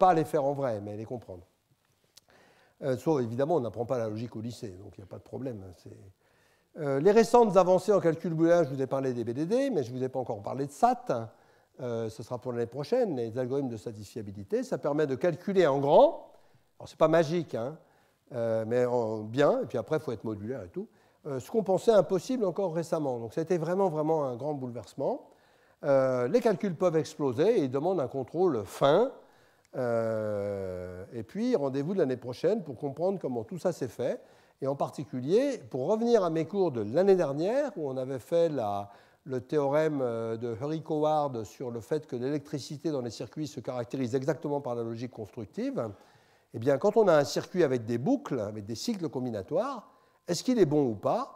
Pas les faire en vrai, mais les comprendre. Sauf, évidemment, on n'apprend pas la logique au lycée, donc il n'y a pas de problème. Les récentes avancées en calcul booléen, je vous ai parlé des BDD, mais je ne vous ai pas encore parlé de SAT. Ce sera pour l'année prochaine, les algorithmes de satisfiabilité. Ça permet de calculer en grand. Alors, ce n'est pas magique, hein, mais bien, et puis après, il faut être modulaire et tout. ce qu'on pensait impossible encore récemment. Donc c'était vraiment, vraiment un grand bouleversement. Les calculs peuvent exploser et ils demandent un contrôle fin. Et puis, rendez-vous l'année prochaine pour comprendre comment tout ça s'est fait. Et en particulier, pour revenir à mes cours de l'année dernière, où on avait fait le théorème de Hurry-Howard sur le fait que l'électricité dans les circuits se caractérise exactement par la logique constructive, eh bien, quand on a un circuit avec des boucles, avec des cycles combinatoires, est-ce qu'il est bon ou pas?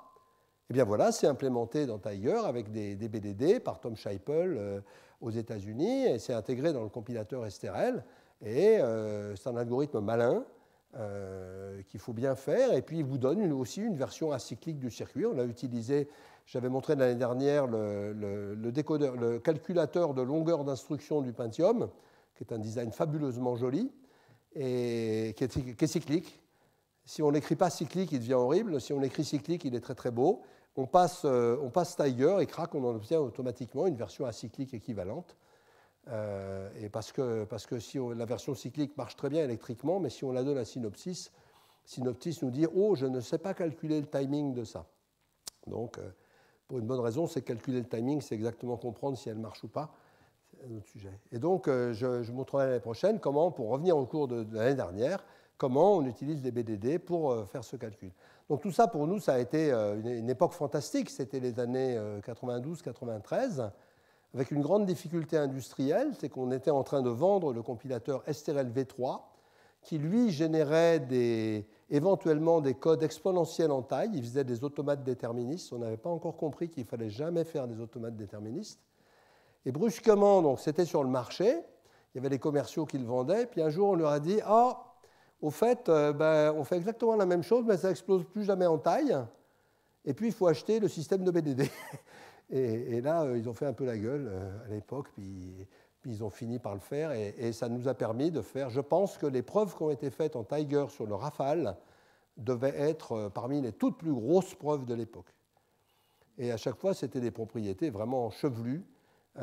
Eh bien voilà, c'est implémenté dans Tiger avec des BDD par Tom Scheipel aux États-Unis, et c'est intégré dans le compilateur STRL, et c'est un algorithme malin qu'il faut bien faire, et puis il vous donne aussi une version acyclique du circuit. On l'a utilisé, j'avais montré l'année dernière le calculateur de longueur d'instruction du Pentium, qui est un design fabuleusement joli, et qui est cyclique. Si on n'écrit pas cyclique, il devient horrible. Si on écrit cyclique, il est très très beau. On passe Tiger et crac, on en obtient automatiquement une version acyclique équivalente. Et parce que si la version cyclique marche très bien électriquement, mais si on la donne à Synopsys, Synopsys nous dit « Oh, je ne sais pas calculer le timing de ça ». Donc, pour une bonne raison, c'est calculer le timing, c'est exactement comprendre si elle marche ou pas. C'est un autre sujet. Et donc, je vous montrerai l'année prochaine comment, pour revenir au cours de l'année dernière, comment on utilise les BDD pour faire ce calcul. Donc tout ça, pour nous, ça a été une époque fantastique. C'était les années 92-93, avec une grande difficulté industrielle, c'est qu'on était en train de vendre le compilateur STRL V3, qui, lui, générait éventuellement des codes exponentiels en taille. Il faisait des automates déterministes. On n'avait pas encore compris qu'il ne fallait jamais faire des automates déterministes. Et brusquement, donc, c'était sur le marché. Il y avait les commerciaux qui le vendaient. Puis un jour, on leur a dit « Ah, au fait, on fait exactement la même chose, mais ça n'explose plus jamais en taille. Et puis, il faut acheter le système de BDD. » Et là, ils ont fait un peu la gueule à l'époque, puis ils ont fini par le faire. Et ça nous a permis de faire... Je pense que les preuves qui ont été faites en Tiger sur le Rafale devaient être parmi les toutes plus grosses preuves de l'époque. Et à chaque fois, c'était des propriétés vraiment chevelues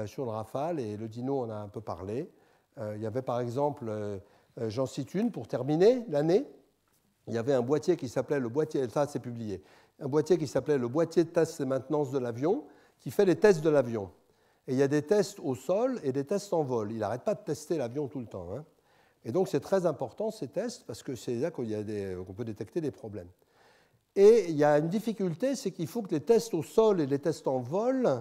sur le Rafale, et le Dino en a un peu parlé. Il y avait par exemple... J'en cite une pour terminer l'année. Il y avait un boîtier qui s'appelait le boîtier, ça c'est publié, un boîtier qui s'appelait le boîtier de test et maintenance de l'avion, qui fait les tests de l'avion. Et il y a des tests au sol et des tests en vol. Il n'arrête pas de tester l'avion tout le temps. Hein. Et donc c'est très important ces tests parce que c'est là qu'on peut détecter des problèmes. Et il y a une difficulté, c'est qu'il faut que les tests au sol et les tests en vol ne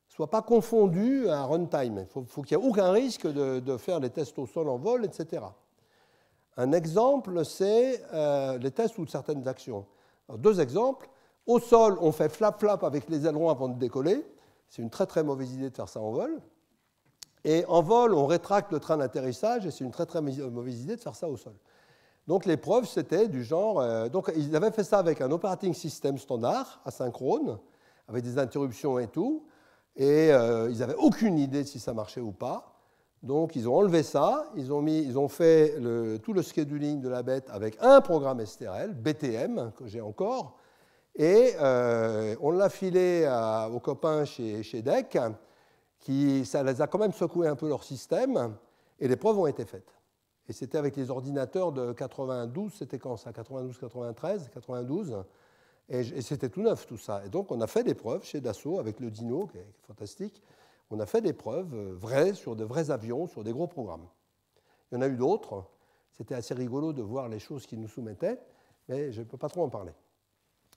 soient pas confondus à runtime. Il faut qu'il n'y ait aucun risque de faire les tests au sol en vol, etc. Un exemple, c'est les tests ou certaines actions. Alors, deux exemples. Au sol, on fait flap-flap avec les ailerons avant de décoller. C'est une très très mauvaise idée de faire ça en vol. Et en vol, on rétracte le train d'atterrissage et c'est une très très mauvaise idée de faire ça au sol. Donc les preuves, c'était du genre... donc ils avaient fait ça avec un operating system standard, asynchrone, avec des interruptions et tout. Et ils n'avaient aucune idée de si ça marchait ou pas. Donc, ils ont enlevé ça, ils ont fait tout le scheduling de la bête avec un programme STRL, BTM, que j'ai encore, et on l'a filé aux copains chez DEC, ça les a quand même secoué un peu leur système, et les preuves ont été faites. Et c'était avec les ordinateurs de 92, c'était quand ça? 92, 93, 92, et c'était tout neuf tout ça. Et donc, on a fait des preuves chez Dassault avec le Dino, qui est fantastique. On a fait des preuves vraies sur de vrais avions, sur des gros programmes. Il y en a eu d'autres. C'était assez rigolo de voir les choses qu'ils nous soumettaient, mais je ne peux pas trop en parler.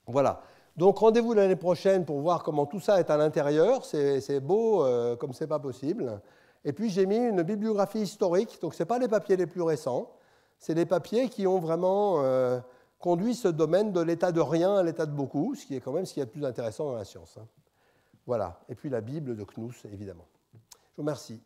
Voilà. Donc rendez-vous l'année prochaine pour voir comment tout ça est à l'intérieur. C'est beau comme c'est pas possible. Et puis j'ai mis une bibliographie historique. Donc ce n'est pas les papiers les plus récents. C'est les papiers qui ont vraiment conduit ce domaine de l'état de rien à l'état de beaucoup, ce qui est quand même ce qui est le plus intéressant dans la science. Voilà. Et puis la Bible de Knuth, évidemment. Je vous remercie.